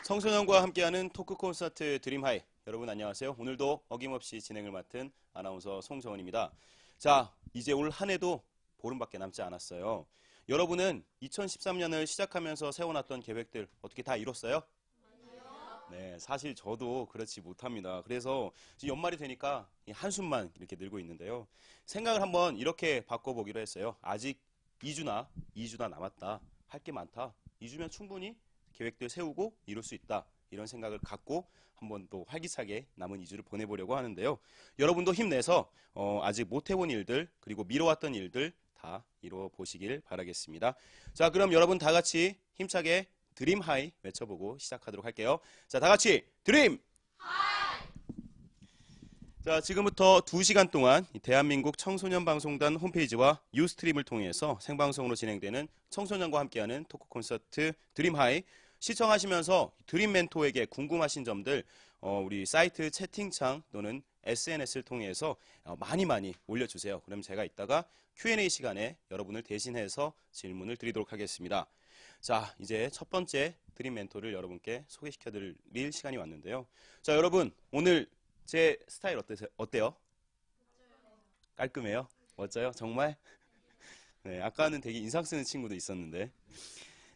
청소년과 함께하는 토크 콘서트 드림하이. 여러분 안녕하세요. 오늘도 어김없이 진행을 맡은 아나운서 송정원입니다. 자, 이제 올 한 해도 보름밖에 남지 않았어요. 여러분은 2013년을 시작하면서 세워놨던 계획들 어떻게 다 이뤘어요? 네, 사실 저도 그렇지 못합니다. 그래서 지금 연말이 되니까 이 한숨만 이렇게 늘고 있는데요. 생각을 한번 이렇게 바꿔보기로 했어요. 아직 2주나 남았다. 할 게 많다. 2주면 충분히 계획들 세우고 이룰 수 있다. 이런 생각을 갖고 한번 또 활기차게 남은 2주를 보내보려고 하는데요. 여러분도 힘내서 아직 못 해본 일들 그리고 미뤄왔던 일들 다 이뤄 보시길 바라겠습니다. 자, 그럼 여러분 다 같이 힘차게 드림 하이 외쳐보고 시작하도록 할게요. 자, 다 같이 드림! 자, 지금부터 2시간 동안 대한민국 청소년 방송단 홈페이지와 유스트림을 통해서 생방송으로 진행되는 청소년과 함께하는 토크 콘서트 드림 하이 시청하시면서 드림 멘토에게 궁금하신 점들 우리 사이트 채팅창 또는 SNS를 통해서 많이 올려주세요. 그럼 제가 이따가 Q&A 시간에 여러분을 대신해서 질문을 드리도록 하겠습니다. 자, 이제 첫 번째 드림 멘토를 여러분께 소개시켜드릴 시간이 왔는데요. 자, 여러분 오늘 제 스타일 어때요? 깔끔해요? 멋져요? 정말? 네, 아까는 되게 인상 쓰는 친구도 있었는데.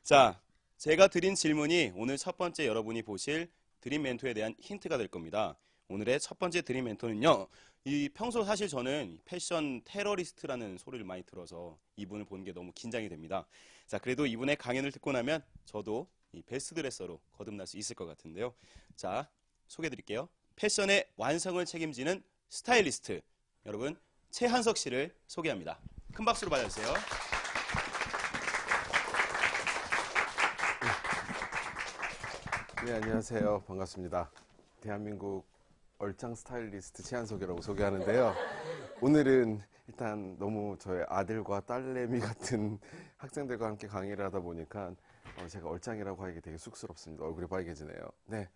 자, 제가 드린 질문이 오늘 첫 번째 여러분이 보실 드림 멘토에 대한 힌트가 될 겁니다. 오늘의 첫 번째 드림 멘토는요. 이 평소 사실 저는 패션 테러리스트라는 소리를 많이 들어서 이분을 보는 게 너무 긴장이 됩니다. 자, 그래도 이분의 강연을 듣고 나면 저도 이 베스트 드레서로 거듭날 수 있을 것 같은데요. 자, 소개해 드릴게요. 패션의 완성을 책임지는 스타일리스트 여러분 최한석 씨를 소개합니다. 큰 박수로 맞아주세요. 네, 안녕하세요. 반갑습니다. 대한민국 얼짱 스타일리스트 최한석이라고 소개하는데요. 오늘은 일단 너무 저의 아들과 딸내미 같은 학생들과 함께 강의를 하다 보니까 제가 얼짱이라고 하기 되게 쑥스럽습니다. 얼굴이 빨개지네요. 네.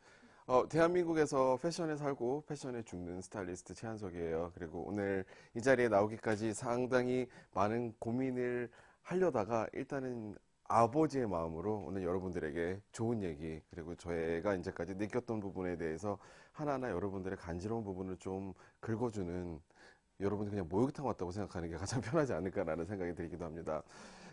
대한민국에서 패션에 살고 패션에 죽는 스타일리스트 최한석이에요. 그리고 오늘 이 자리에 나오기까지 상당히 많은 고민을 하려다가 일단은 아버지의 마음으로 오늘 여러분들에게 좋은 얘기 그리고 저희가 이제까지 느꼈던 부분에 대해서 하나하나 여러분들의 간지러운 부분을 좀 긁어주는 여러분이 그냥 목욕탕 왔다고 생각하는 게 가장 편하지 않을까라는 생각이 들기도 합니다.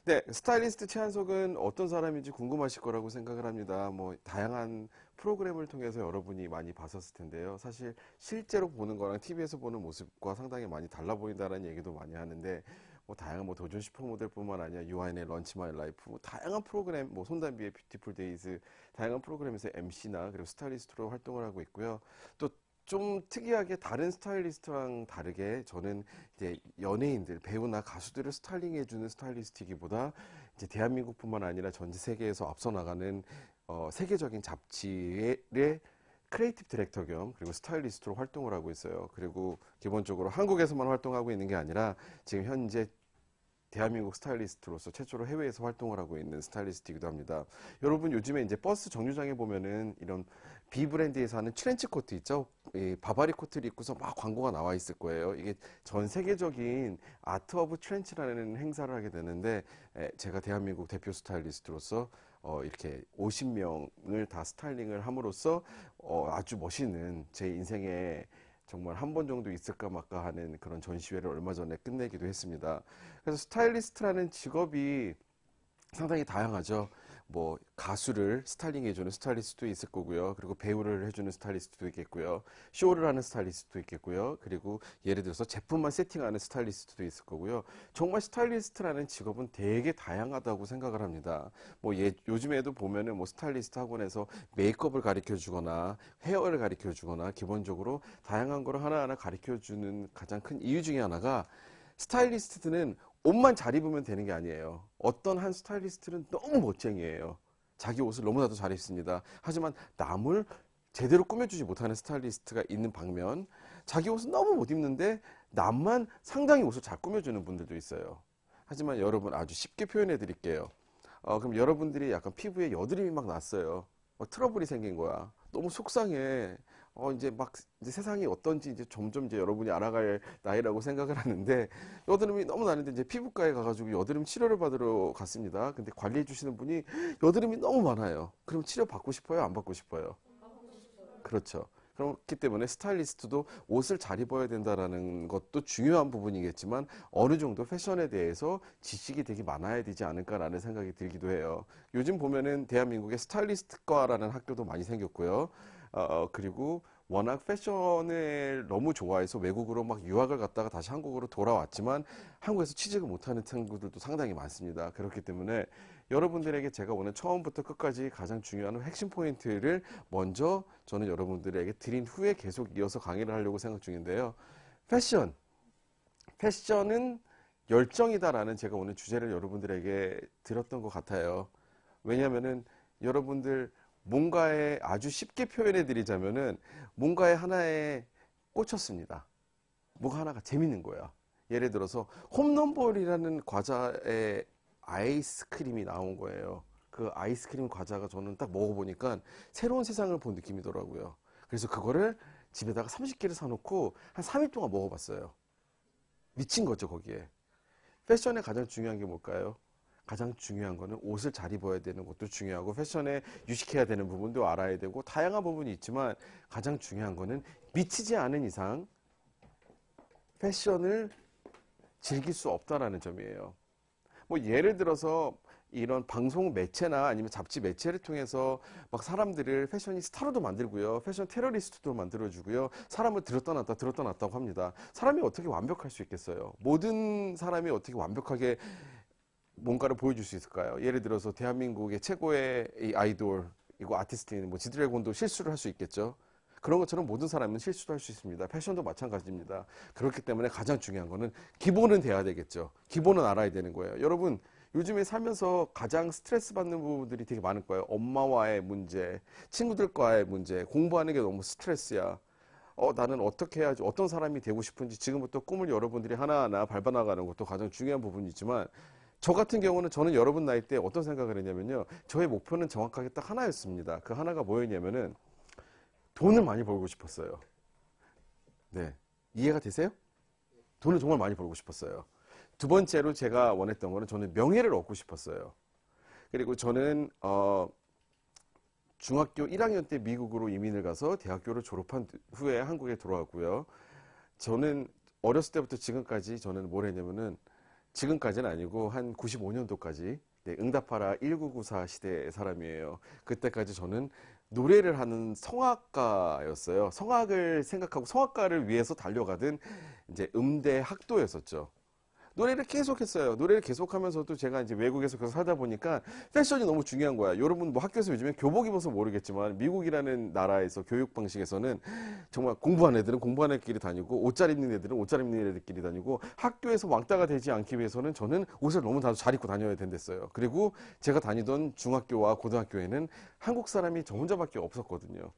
네, 스타일리스트 최한석은 어떤 사람인지 궁금하실 거라고 생각을 합니다. 뭐 다양한 프로그램을 통해서 여러분이 많이 봤었을 텐데요. 사실 실제로 보는 거랑 TV에서 보는 모습과 상당히 많이 달라 보인다는 얘기도 많이 하는데 뭐 다양한 뭐 도전 슈퍼모델뿐만 아니라 유아인의 런치 마이 라이프 뭐 다양한 프로그램 뭐 손담비의 뷰티풀 데이즈 다양한 프로그램에서 MC나 그리고 스타일리스트로 활동을 하고 있고요. 또 좀 특이하게 다른 스타일리스트랑 다르게 저는 이제 연예인들, 배우나 가수들을 스타일링해주는 스타일리스트이기보다 이제 대한민국뿐만 아니라 전 세계에서 앞서 나가는 세계적인 잡지의 크리에이티브 디렉터 겸 그리고 스타일리스트로 활동을 하고 있어요. 그리고 기본적으로 한국에서만 활동하고 있는 게 아니라 지금 현재 대한민국 스타일리스트로서 최초로 해외에서 활동을 하고 있는 스타일리스트이기도 합니다. 여러분 요즘에 이제 버스 정류장에 보면은 이런 B 브랜드에서 하는 트렌치 코트 있죠? 이 바바리 코트를 입고서 막 광고가 나와 있을 거예요. 이게 전 세계적인 아트 오브 트렌치라는 행사를 하게 되는데 제가 대한민국 대표 스타일리스트로서 이렇게 50명을 다 스타일링을 함으로써 아주 멋있는 제 인생의 정말 한 번 정도 있을까 말까 하는 그런 전시회를 얼마 전에 끝내기도 했습니다. 그래서 스타일리스트라는 직업이 상당히 다양하죠. 뭐 가수를 스타일링해주는 스타일리스트도 있을 거고요. 그리고 배우를 해주는 스타일리스트도 있겠고요. 쇼를 하는 스타일리스트도 있겠고요. 그리고 예를 들어서 제품만 세팅하는 스타일리스트도 있을 거고요. 정말 스타일리스트라는 직업은 되게 다양하다고 생각을 합니다. 뭐 요즘에도 보면은 뭐 스타일리스트 학원에서 메이크업을 가르쳐 주거나 헤어를 가르쳐 주거나 기본적으로 다양한 걸 하나하나 가르쳐 주는 가장 큰 이유 중에 하나가 스타일리스트들은 옷만 잘 입으면 되는 게 아니에요. 어떤 한 스타일리스트는 너무 멋쟁이에요. 자기 옷을 너무나도 잘 입습니다. 하지만 남을 제대로 꾸며주지 못하는 스타일리스트가 있는 반면 자기 옷은 너무 못 입는데 남만 상당히 옷을 잘 꾸며주는 분들도 있어요. 하지만 여러분 아주 쉽게 표현해 드릴게요. 그럼 여러분들이 약간 피부에 여드름이 막 났어요. 트러블이 생긴 거야. 너무 속상해. 이제 막 이제 세상이 어떤지 이제 점점 이제 여러분이 알아갈 나이라고 생각을 하는데 여드름이 너무 나는데 이제 피부과에 가가지고 여드름 치료를 받으러 갔습니다. 근데 관리해 주시는 분이 여드름이 너무 많아요. 그럼 치료 받고 싶어요? 안 받고 싶어요? 그렇죠. 그렇기 때문에 스타일리스트도 옷을 잘 입어야 된다라는 것도 중요한 부분이겠지만 어느 정도 패션에 대해서 지식이 되게 많아야 되지 않을까라는 생각이 들기도 해요. 요즘 보면은 대한민국에 스타일리스트과라는 학교도 많이 생겼고요. 그리고 워낙 패션을 너무 좋아해서 외국으로 막 유학을 갔다가 다시 한국으로 돌아왔지만 한국에서 취직을 못하는 친구들도 상당히 많습니다. 그렇기 때문에 여러분들에게 제가 오늘 처음부터 끝까지 가장 중요한 핵심 포인트를 먼저 저는 여러분들에게 드린 후에 계속 이어서 강의를 하려고 생각 중인데요. 패션은 열정이다라는 제가 오늘 주제를 여러분들에게 드렸던 것 같아요. 왜냐하면은 여러분들 뭔가에 아주 쉽게 표현해 드리자면은 뭔가에 하나에 꽂혔습니다. 뭐가 하나가 재밌는 거야. 예를 들어서 홈런볼이라는 과자에 아이스크림이 나온 거예요. 그 아이스크림 과자가 저는 딱 먹어보니까 새로운 세상을 본 느낌이더라고요. 그래서 그거를 집에다가 30개를 사놓고 한 3일 동안 먹어봤어요. 미친 거죠, 거기에. 패션에 가장 중요한 게 뭘까요? 가장 중요한 거는 옷을 잘 입어야 되는 것도 중요하고 패션에 유식해야 되는 부분도 알아야 되고 다양한 부분이 있지만 가장 중요한 거는 미치지 않은 이상 패션을 즐길 수 없다라는 점이에요. 뭐 예를 들어서 이런 방송 매체나 아니면 잡지 매체를 통해서 막 사람들을 패셔니스타로도 만들고요. 패션 테러리스트도 만들어주고요. 사람을 들었다 놨다고 합니다. 사람이 어떻게 완벽할 수 있겠어요? 모든 사람이 어떻게 완벽하게 뭔가를 보여줄 수 있을까요? 예를 들어서 대한민국의 최고의 이 아이돌, 이거 아티스트인 뭐 지드래곤도 실수를 할 수 있겠죠. 그런 것처럼 모든 사람은 실수도 할 수 있습니다. 패션도 마찬가지입니다. 그렇기 때문에 가장 중요한 거는 기본은 돼야 되겠죠. 기본은 알아야 되는 거예요. 여러분, 요즘에 살면서 가장 스트레스 받는 부분들이 되게 많을 거예요. 엄마와의 문제, 친구들과의 문제, 공부하는 게 너무 스트레스야. 나는 어떻게 해야지, 어떤 사람이 되고 싶은지 지금부터 꿈을 여러분들이 하나하나 밟아나가는 것도 가장 중요한 부분이지만 저 같은 경우는 저는 여러분 나이 때 어떤 생각을 했냐면요. 저의 목표는 정확하게 딱 하나였습니다. 그 하나가 뭐였냐면은 돈을 많이 벌고 싶었어요. 네. 이해가 되세요? 돈을 정말 많이 벌고 싶었어요. 두 번째로 제가 원했던 거는 저는 명예를 얻고 싶었어요. 그리고 저는 중학교 1학년 때 미국으로 이민을 가서 대학교를 졸업한 후에 한국에 들어왔고요. 저는 어렸을 때부터 지금까지 저는 뭘 했냐면은 지금까지는 아니고 한 95년도까지 응답하라 1994 시대의 사람이에요. 그때까지 저는 노래를 하는 성악가였어요. 성악을 생각하고 성악가를 위해서 달려가던 이제 음대 학도였었죠. 노래를 계속했어요. 노래를 계속하면서도 제가 이제 외국에서 계속 살다 보니까 패션이 너무 중요한 거야. 여러분 뭐 학교에서 요즘에 교복 입어서 모르겠지만 미국이라는 나라에서 교육 방식에서는 정말 공부하는 애들은 공부하는 애들끼리 다니고 옷 잘 입는 애들은 옷 잘 입는 애들끼리 다니고 학교에서 왕따가 되지 않기 위해서는 저는 옷을 너무 잘 입고 다녀야 된댔어요. 그리고 제가 다니던 중학교와 고등학교에는 한국 사람이 저 혼자밖에 없었거든요.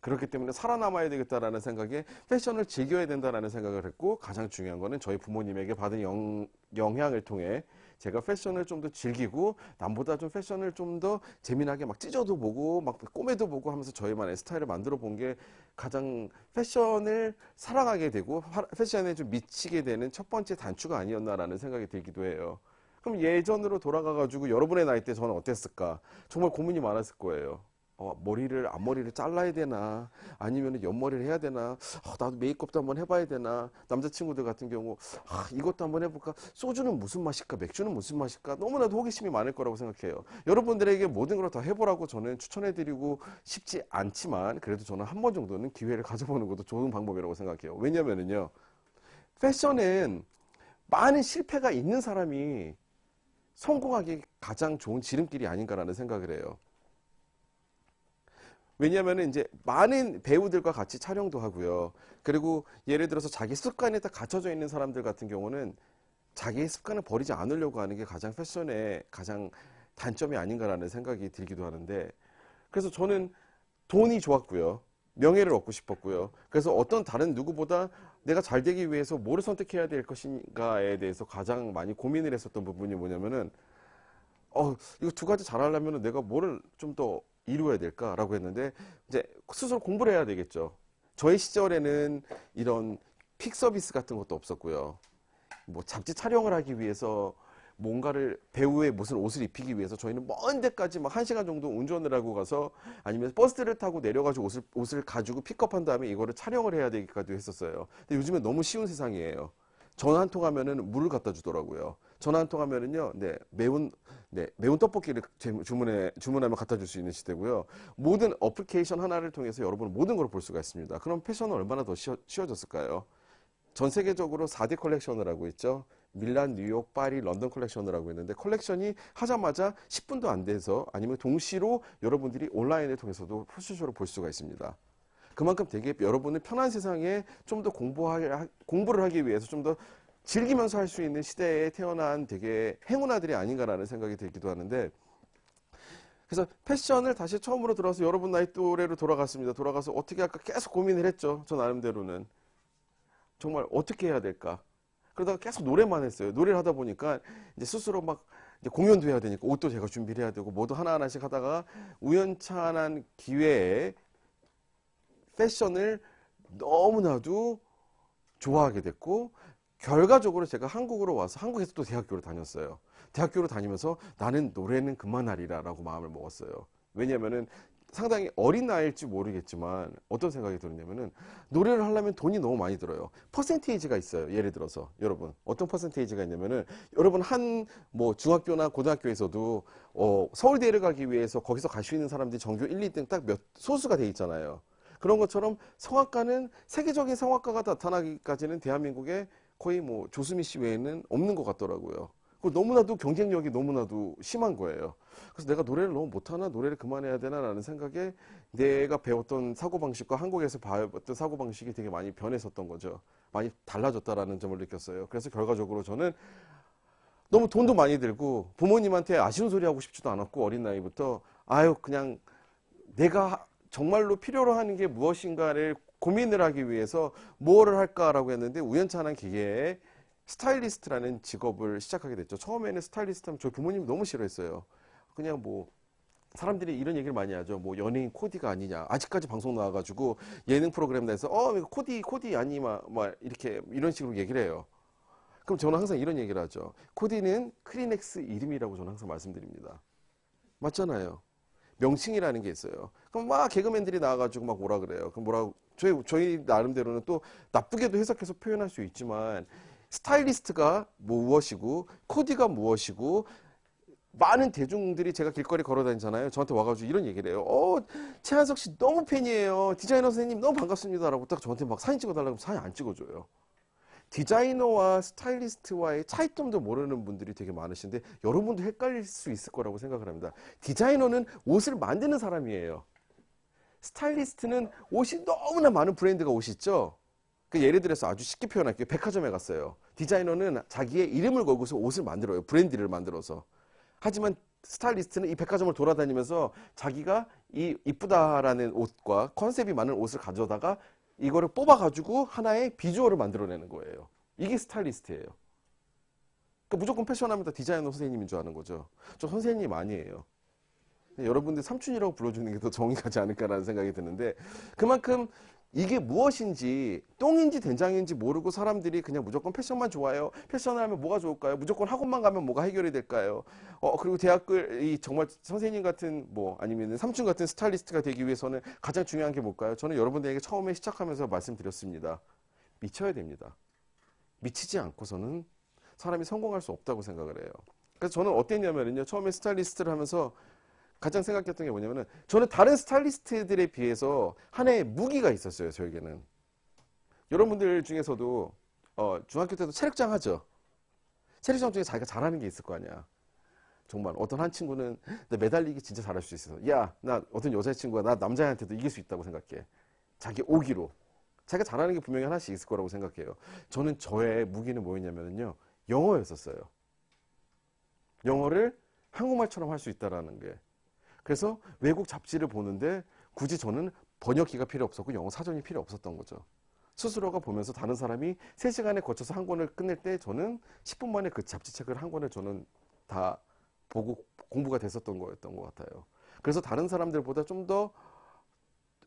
그렇기 때문에 살아남아야 되겠다라는 생각에 패션을 즐겨야 된다라는 생각을 했고 가장 중요한 거는 저희 부모님에게 받은 영향을 통해 제가 패션을 좀 더 즐기고 남보다 좀 패션을 좀 더 재미나게 막 찢어도 보고 막 꼬매도 보고 하면서 저희만의 스타일을 만들어 본 게 가장 패션을 사랑하게 되고 패션에 좀 미치게 되는 첫 번째 단추가 아니었나라는 생각이 들기도 해요. 그럼 예전으로 돌아가가지고 여러분의 나이 때 저는 어땠을까? 정말 고민이 많았을 거예요. 앞머리를 잘라야 되나? 아니면 옆머리를 해야 되나? 나도 메이크업도 한번 해봐야 되나? 남자친구들 같은 경우, 이것도 한번 해볼까? 소주는 무슨 맛일까? 맥주는 무슨 맛일까? 너무나도 호기심이 많을 거라고 생각해요. 여러분들에게 모든 걸 다 해보라고 저는 추천해드리고 싶지 않지만, 그래도 저는 한 번 정도는 기회를 가져보는 것도 좋은 방법이라고 생각해요. 왜냐면은요, 패션은 많은 실패가 있는 사람이 성공하기 가장 좋은 지름길이 아닌가라는 생각을 해요. 왜냐하면 이제 많은 배우들과 같이 촬영도 하고요. 그리고 예를 들어서 자기 습관에 딱 갇혀져 있는 사람들 같은 경우는 자기의 습관을 버리지 않으려고 하는 게 가장 패션의 가장 단점이 아닌가라는 생각이 들기도 하는데 그래서 저는 돈이 좋았고요. 명예를 얻고 싶었고요. 그래서 어떤 다른 누구보다 내가 잘 되기 위해서 뭐를 선택해야 될 것인가에 대해서 가장 많이 고민을 했었던 부분이 뭐냐면은 이거 두 가지 잘하려면 내가 뭐를 좀 더 이루어야 될까라고 했는데 이제 스스로 공부를 해야 되겠죠. 저의 시절에는 이런 픽 서비스 같은 것도 없었고요. 뭐 잡지 촬영을 하기 위해서 뭔가를 배우의 무슨 옷을 입히기 위해서 저희는 먼 데까지 막 1시간 정도 운전을 하고 가서 아니면 버스를 타고 내려가지고 옷을 가지고 픽업한 다음에 이거를 촬영을 해야 되기까지 했었어요. 근데 요즘엔 너무 쉬운 세상이에요. 전화 한 통 하면은 물을 갖다 주더라고요. 전화 한 통 하면은요, 매운 떡볶이를 주문하면 갖다 줄 수 있는 시대고요. 모든 어플리케이션 하나를 통해서 여러분은 모든 걸 볼 수가 있습니다. 그럼 패션은 얼마나 더 쉬워졌을까요? 전 세계적으로 4대 컬렉션을 하고 있죠. 밀란, 뉴욕, 파리, 런던 컬렉션을 하고 있는데 컬렉션이 하자마자 10분도 안 돼서 아니면 동시로 여러분들이 온라인을 통해서도 패션쇼를 볼 수가 있습니다. 그만큼 되게 여러분은 편한 세상에 좀 더 공부를 하기 위해서 좀 더 즐기면서 할 수 있는 시대에 태어난 되게 행운아들이 아닌가라는 생각이 들기도 하는데 그래서 패션을 다시 처음으로 들어서 여러분 나이 또래로 돌아갔습니다. 돌아가서 어떻게 할까 계속 고민을 했죠. 저 나름대로는. 정말 어떻게 해야 될까? 그러다가 계속 노래만 했어요. 노래를 하다 보니까 이제 스스로 막 이제 공연도 해야 되니까 옷도 제가 준비를 해야 되고 뭐도 하나하나씩 하다가 우연찮은 기회에 패션을 너무나도 좋아하게 됐고 결과적으로 제가 한국으로 와서 한국에서 또 대학교를 다녔어요. 대학교를 다니면서 나는 노래는 그만하리라 라고 마음을 먹었어요. 왜냐면은 상당히 어린 나이일지 모르겠지만 어떤 생각이 들었냐면은 노래를 하려면 돈이 너무 많이 들어요. 퍼센테이지가 있어요. 예를 들어서 여러분 어떤 퍼센테이지가 있냐면은 여러분 한 뭐 중학교나 고등학교에서도 서울대를 가기 위해서 거기서 갈 수 있는 사람들이 전교 1, 2등 딱 몇 소수가 돼 있잖아요. 그런 것처럼 성악가는 세계적인 성악가가 나타나기까지는 대한민국에 거의 뭐 조수미 씨 외에는 없는 것 같더라고요. 너무나도 경쟁력이 너무나도 심한 거예요. 그래서 내가 노래를 너무 못하나 노래를 그만해야 되나라는 생각에 내가 배웠던 사고방식과 한국에서 배웠던 사고방식이 되게 많이 변했었던 거죠. 많이 달라졌다라는 점을 느꼈어요. 그래서 결과적으로 저는 너무 돈도 많이 들고 부모님한테 아쉬운 소리 하고 싶지도 않았고 어린 나이부터 아유 그냥 내가 정말로 필요로 하는 게 무엇인가를 고민을 하기 위해서 뭐를 할까라고 했는데 우연찮은 기회에 스타일리스트라는 직업을 시작하게 됐죠. 처음에는 스타일리스트 하면 저희 부모님이 너무 싫어했어요. 그냥 뭐 사람들이 이런 얘기를 많이 하죠. 뭐 연예인 코디가 아니냐. 아직까지 방송 나와가지고 예능 프로그램 내서 이거 코디 아니 막 이렇게 이런 식으로 얘기를 해요. 그럼 저는 항상 이런 얘기를 하죠. 코디는 크리넥스 이름이라고 저는 항상 말씀드립니다. 맞잖아요. 명칭이라는 게 있어요. 그럼 막 개그맨들이 나와가지고 막 뭐라 그래요. 그럼 뭐라고 저희 나름대로는 또 나쁘게도 해석해서 표현할 수 있지만 스타일리스트가 무엇이고 코디가 무엇이고 많은 대중들이 제가 길거리 걸어 다니잖아요. 저한테 와가지고 이런 얘기를 해요. 최한석 씨 너무 팬이에요. 디자이너 선생님 너무 반갑습니다. 라고 딱 저한테 막 사진 찍어달라고 하면 사진 안 찍어줘요. 디자이너와 스타일리스트와의 차이점도 모르는 분들이 되게 많으신데 여러분도 헷갈릴 수 있을 거라고 생각을 합니다. 디자이너는 옷을 만드는 사람이에요. 스타일리스트는 옷이 너무나 많은 브랜드가 옷이 있죠. 예를 들어서 아주 쉽게 표현할게요. 백화점에 갔어요. 디자이너는 자기의 이름을 걸고서 옷을 만들어요. 브랜드를 만들어서. 하지만 스타일리스트는 이 백화점을 돌아다니면서 자기가 이 이쁘다라는 옷과 컨셉이 많은 옷을 가져다가 이거를 뽑아가지고 하나의 비주얼을 만들어내는 거예요. 이게 스타일리스트예요. 그러니까 무조건 패션하면 다 디자이너 선생님인 줄 아는 거죠. 저 선생님 아니에요. 여러분들 삼촌이라고 불러주는 게 더 정이 가지 않을까라는 생각이 드는데 그만큼 이게 무엇인지 똥인지 된장인지 모르고 사람들이 그냥 무조건 패션만 좋아해요. 패션을 하면 뭐가 좋을까요? 무조건 학원만 가면 뭐가 해결이 될까요? 그리고 대학을 정말 선생님 같은 아니면 삼촌 같은 스타일리스트가 되기 위해서는 가장 중요한 게 뭘까요? 저는 여러분들에게 처음에 시작하면서 말씀드렸습니다. 미쳐야 됩니다. 미치지 않고서는 사람이 성공할 수 없다고 생각을 해요. 그래서 저는 어땠냐면요. 처음에 스타일리스트를 하면서 가장 생각했던 게 뭐냐면은 저는 다른 스타일리스트들에 비해서 하나의 무기가 있었어요. 저에게는. 여러분들 중에서도 중학교 때도 체력장 하죠. 체력장 중에 자기가 잘하는 게 있을 거 아니야. 정말 어떤 한 친구는 나 매달리기 진짜 잘할 수 있어. 야, 나 어떤 여자친구가 나 남자한테도 이길 수 있다고 생각해. 자기 오기로. 자기가 잘하는 게 분명히 하나씩 있을 거라고 생각해요. 저는 저의 무기는 뭐였냐면요. 영어였었어요. 영어를 한국말처럼 할 수 있다라는 게. 그래서 외국 잡지를 보는데 굳이 저는 번역기가 필요 없었고 영어 사전이 필요 없었던 거죠. 스스로가 보면서 다른 사람이 3시간에 거쳐서 한 권을 끝낼 때 저는 10분 만에 그 잡지책을 한 권을 저는 다 보고 공부가 됐었던 거였던 것 같아요. 그래서 다른 사람들보다 좀 더,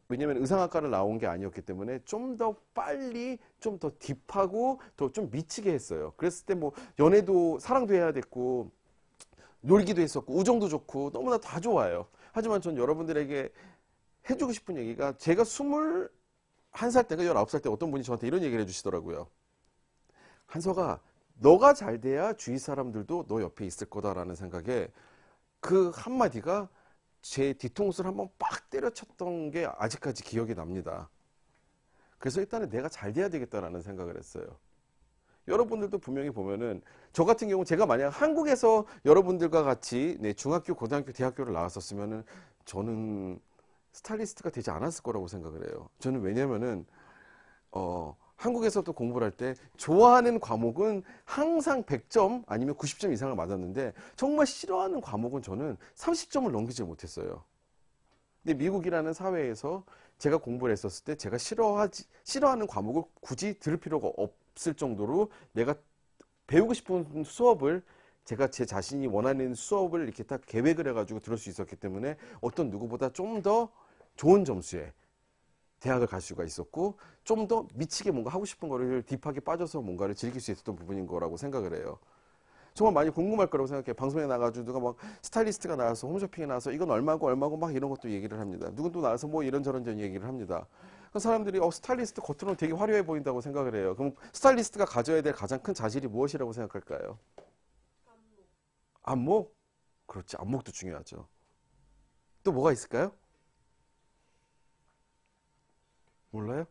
왜냐면 의상학과를 나온 게 아니었기 때문에 좀 더 빨리 좀 더 딥하고 더 좀 미치게 했어요. 그랬을 때 뭐 연애도 사랑도 해야 됐고 놀기도 했었고 우정도 좋고 너무나 다 좋아요. 하지만 전 여러분들에게 해주고 싶은 얘기가, 제가 21살 때가 19살 때 어떤 분이 저한테 이런 얘기를 해주시더라고요. 한서가, 너가 잘 돼야 주위 사람들도 너 옆에 있을 거다라는 생각에, 그 한마디가 제 뒤통수를 한번 빡 때려쳤던 게 아직까지 기억이 납니다. 그래서 일단은 내가 잘 돼야 되겠다라는 생각을 했어요. 여러분들도 분명히 보면은, 저 같은 경우 제가 만약 한국에서 여러분들과 같이 중학교, 고등학교, 대학교를 나왔었으면은 저는 스타일리스트가 되지 않았을 거라고 생각을 해요. 저는 왜냐면은 한국에서도 공부를 할 때 좋아하는 과목은 항상 100점 아니면 90점 이상을 맞았는데, 정말 싫어하는 과목은 저는 30점을 넘기지 못했어요. 근데 미국이라는 사회에서 제가 공부를 했었을 때 제가 싫어하는 과목을 굳이 들을 필요가 없을 정도로 내가 배우고 싶은 수업을, 제가 제 자신이 원하는 수업을 이렇게 딱 계획을 해가지고 들을 수 있었기 때문에 어떤 누구보다 좀 더 좋은 점수에 대학을 갈 수가 있었고, 좀 더 미치게 뭔가 하고 싶은 거를 딥하게 빠져서 뭔가를 즐길 수 있었던 부분인 거라고 생각을 해요. 정말 많이 궁금할 거라고 생각해요. 방송에 나가지고 누가 막 스타일리스트가 나와서 홈쇼핑에 나와서 이건 얼마고 얼마고 막 이런 것도 얘기를 합니다. 누군 또 나와서 뭐 이런저런 얘기를 합니다. 그 사람들이 스타일리스트 겉으로는 되게 화려해 보인다고 생각을 해요. 그럼 스타일리스트가 가져야 될 가장 큰 자질이 무엇이라고 생각할까요? 안목? 그렇지, 안목도 중요하죠. 또 뭐가 있을까요? 몰라요?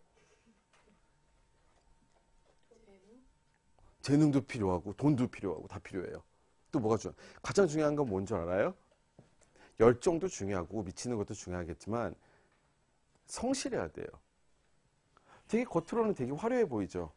재능도 필요하고 돈도 필요하고 다 필요해요. 또 뭐가 가장 중요한 건 뭔 줄 알아요? 열정도 중요하고 미치는 것도 중요하겠지만 성실해야 돼요. 되게 겉으로는 되게 화려해 보이죠.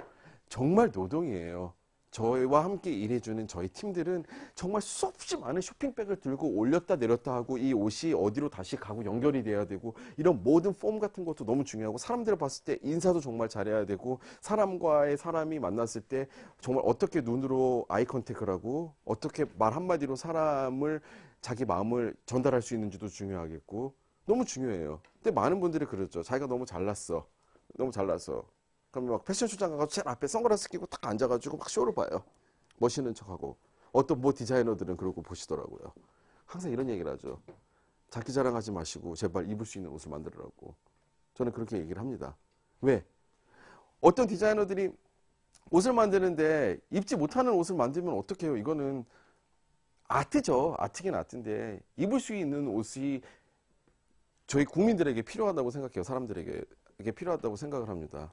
정말 노동이에요. 저희와 함께 일해주는 저희 팀들은 정말 수없이 많은 쇼핑백을 들고 올렸다 내렸다 하고, 이 옷이 어디로 다시 가고 연결이 돼야 되고, 이런 모든 폼 같은 것도 너무 중요하고, 사람들을 봤을 때 인사도 정말 잘해야 되고, 사람과의 사람이 만났을 때 정말 어떻게 눈으로 아이 컨택을 하고, 어떻게 말 한마디로 사람을, 자기 마음을 전달할 수 있는지도 중요하겠고, 너무 중요해요. 근데 많은 분들이 그러죠. 자기가 너무 잘났어. 너무 잘났어. 그럼 막 패션쇼장 가서 제일 앞에 선글라스 끼고 딱 앉아가지고 막 쇼를 봐요. 멋있는 척하고. 어떤 뭐 디자이너들은 그러고 보시더라고요. 항상 이런 얘기를 하죠. 자기 자랑하지 마시고 제발 입을 수 있는 옷을 만들으라고. 저는 그렇게 얘기를 합니다. 왜? 어떤 디자이너들이 옷을 만드는데 입지 못하는 옷을 만들면 어떡해요? 이거는 아트죠. 아트긴 아트인데 입을 수 있는 옷이 저희 국민들에게 필요하다고 생각해요. 사람들에게 이게 필요하다고 생각을 합니다.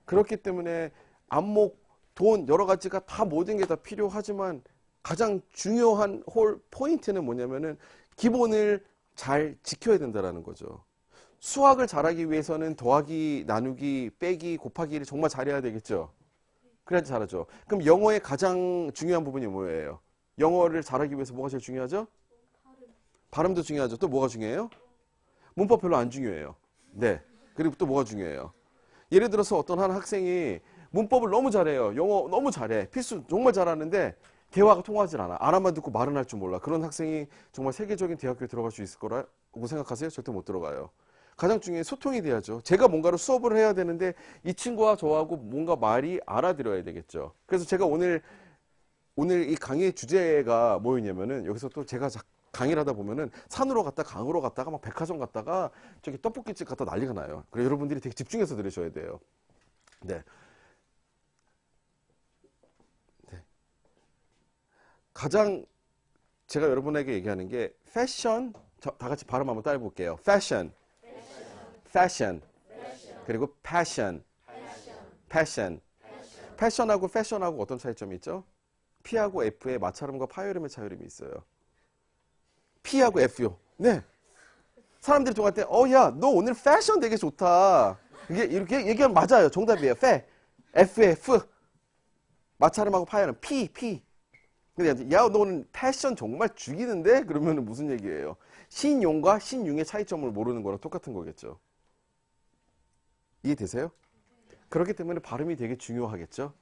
그렇기 때문에 안목, 돈 여러 가지가 다 모든 게 다 필요하지만 가장 중요한 포인트는 뭐냐면은 기본을 잘 지켜야 된다는 거죠. 수학을 잘하기 위해서는 더하기, 나누기, 빼기, 곱하기를 정말 잘해야 되겠죠. 그래야지 잘하죠. 그럼 영어의 가장 중요한 부분이 뭐예요? 영어를 잘하기 위해서 뭐가 제일 중요하죠? 발음도 중요하죠. 또 뭐가 중요해요? 문법 별로 안 중요해요. 네. 그리고 또 뭐가 중요해요? 예를 들어서 어떤 한 학생이 문법을 너무 잘해요. 영어 너무 잘해. 필수 정말 잘하는데 대화가 통하지 않아. 알아만 듣고 말은 할 줄 몰라. 그런 학생이 정말 세계적인 대학교에 들어갈 수 있을 거라고 생각하세요? 절대 못 들어가요. 가장 중요한 소통이 돼야죠. 제가 뭔가를 수업을 해야 되는데 이 친구와 저하고 뭔가 말이 알아들어야 되겠죠. 그래서 제가 오늘 이 강의의 주제가 뭐였냐면은, 여기서 또 제가 강의를 하다 보면은 산으로 갔다 강으로 갔다가 막 백화점 갔다가 저기 떡볶이집 갔다 난리가 나요. 그래서 여러분들이 되게 집중해서 들으셔야 돼요. 네. 네. 가장 제가 여러분에게 얘기하는 게 패션, 다 같이 발음 한번 따라 볼게요. 패션. 패션. 그리고 패션. 패션. 패션하고 패션하고 어떤 차이점이 있죠? P하고 F의 마찰음과 파열음의 차이점이 있어요. P하고 F요. 네. 사람들이 통할 때, 야, 너 오늘 패션 되게 좋다. 이게 이렇게 얘기하면 맞아요. 정답이에요. F의 F. 마찰음하고 파열음. P. 근데, 야, 너 오늘 패션 정말 죽이는데? 그러면 무슨 얘기예요? 신용과 신융의 차이점을 모르는 거랑 똑같은 거겠죠. 이해되세요? 그렇기 때문에 발음이 되게 중요하겠죠.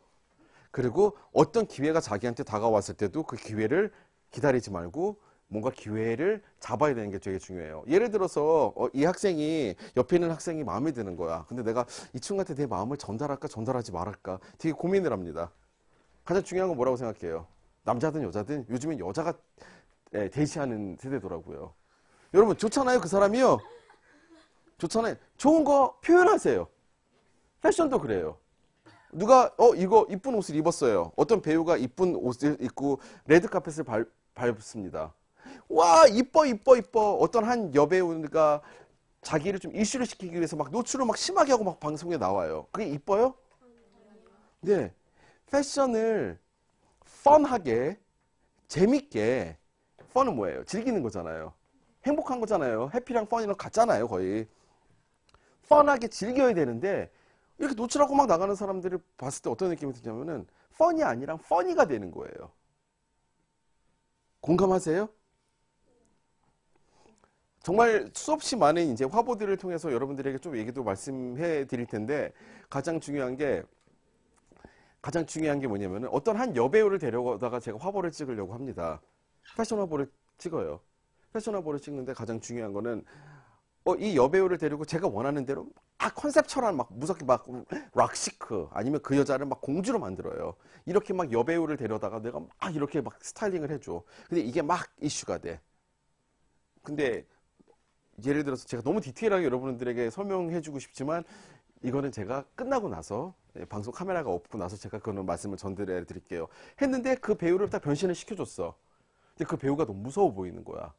그리고 어떤 기회가 자기한테 다가왔을 때도 그 기회를 기다리지 말고 뭔가 기회를 잡아야 되는 게 되게 중요해요. 예를 들어서 이 학생이 옆에 있는 학생이 마음에 드는 거야. 근데 내가 이 친구한테 내 마음을 전달할까 전달하지 말할까 되게 고민을 합니다. 가장 중요한 건 뭐라고 생각해요? 남자든 여자든 요즘엔 여자가 대시하는 세대더라고요. 여러분 좋잖아요. 그 사람이요. 좋잖아요. 좋은 거 표현하세요. 패션도 그래요. 누가 이거 이쁜 옷을 입었어요. 어떤 배우가 이쁜 옷을 입고 레드카펫을 밟습니다. 와 이뻐 이뻐 이뻐. 어떤 한 여배우가 자기를 좀 이슈를 시키기 위해서 막 노출을 막 심하게 하고 막 방송에 나와요. 그게 이뻐요? 네. 패션을 펀하게 재밌게, 펀은 뭐예요? 즐기는 거잖아요. 행복한 거잖아요. 해피랑 펀이랑 같잖아요. 거의 펀하게 즐겨야 되는데 이렇게 노출하고 막 나가는 사람들을 봤을 때 어떤 느낌이 드냐면은 펀이 아니라 퍼니가 되는 거예요. 공감하세요? 정말 수없이 많은 이제 화보들을 통해서 여러분들에게 좀 얘기도 말씀해 드릴 텐데 가장 중요한 게 뭐냐면은 어떤 한 여배우를 데려다가 제가 화보를 찍으려고 합니다. 패션 화보를 찍어요. 패션 화보를 찍는데 가장 중요한 거는 이 여배우를 데리고 제가 원하는 대로 컨셉처럼 막 무섭게 막 락시크 아니면 그 여자를 막 공주로 만들어요. 이렇게 막 여배우를 데려다가 내가 막 이렇게 막 스타일링을 해줘. 근데 이게 막 이슈가 돼. 근데 예를 들어서 제가 너무 디테일하게 여러분들에게 설명해주고 싶지만 이거는 제가 끝나고 나서 방송 카메라가 없고 나서 제가 그런 말씀을 전달해 드릴게요. 했는데 그 배우를 딱 변신을 시켜줬어. 근데 그 배우가 너무 무서워 보이는 거야.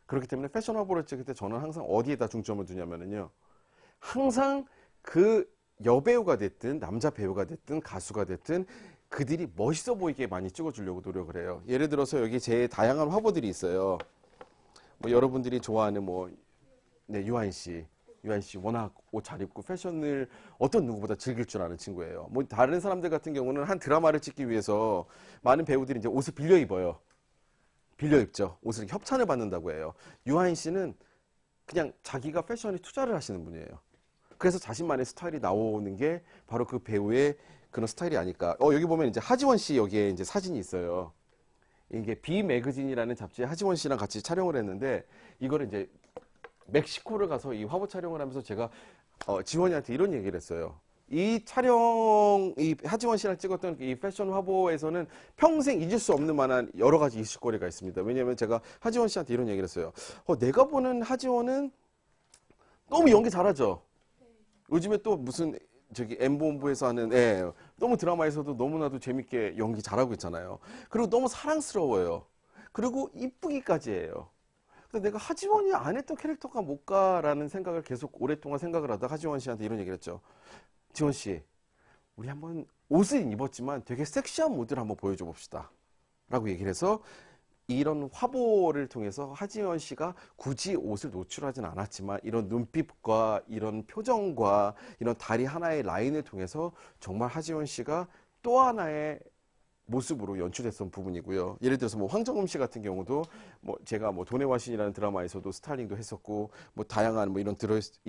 그렇기 때문에 패션 화보를 찍을 때 저는 항상 어디에다 중점을 두냐면요. 항상 그 여배우가 됐든 남자 배우가 됐든 가수가 됐든 그들이 멋있어 보이게 많이 찍어주려고 노력을 해요. 예를 들어서 여기 제 다양한 화보들이 있어요. 뭐 여러분들이 좋아하는 유한 씨 워낙 옷 잘 입고 패션을 어떤 누구보다 즐길 줄 아는 친구예요. 뭐 다른 사람들 같은 경우는 한 드라마를 찍기 위해서 많은 배우들이 이제 옷을 빌려 입어요. 빌려 입죠. 옷을 협찬을 받는다고 해요. 유한 씨는 그냥 자기가 패션에 투자를 하시는 분이에요. 그래서 자신만의 스타일이 나오는 게 바로 그 배우의 그런 스타일이 아닐까. 여기 보면 이제 하지원 씨 여기에 이제 사진이 있어요. 이게 비 매거진이라는 잡지에 하지원 씨랑 같이 촬영을 했는데 이거를 이제 멕시코를 가서 이 화보 촬영을 하면서 제가 지원이한테 이런 얘기를 했어요. 이 하지원 씨랑 찍었던 이 패션 화보에서는 평생 잊을 수 없는 만한 여러 가지 이슈거리가 있습니다. 왜냐하면 제가 하지원 씨한테 이런 얘기를 했어요. 내가 보는 하지원은 너무 연기 잘하죠. 요즘에 또 무슨 M본부에서 하는 너무 드라마에서도 너무나도 재밌게 연기 잘하고 있잖아요. 그리고 너무 사랑스러워요. 그리고 이쁘기까지 해요. 근데 내가 하지원이 안 했던 캐릭터가 뭘까라는 생각을 계속 오랫동안 생각을 하다가 하지원 씨한테 이런 얘기를 했죠. 지원 씨, 우리 한번 옷을 입었지만 되게 섹시한 모드를 한번 보여줘 봅시다. 라고 얘기를 해서 이런 화보를 통해서 하지원 씨가 굳이 옷을 노출하진 않았지만 이런 눈빛과 이런 표정과 이런 다리 하나의 라인을 통해서 정말 하지원 씨가 또 하나의 모습으로 연출했던 부분이고요. 예를 들어서 황정음 씨 같은 경우도 제가 돈의 화신이라는 드라마에서도 스타일링도 했었고 다양한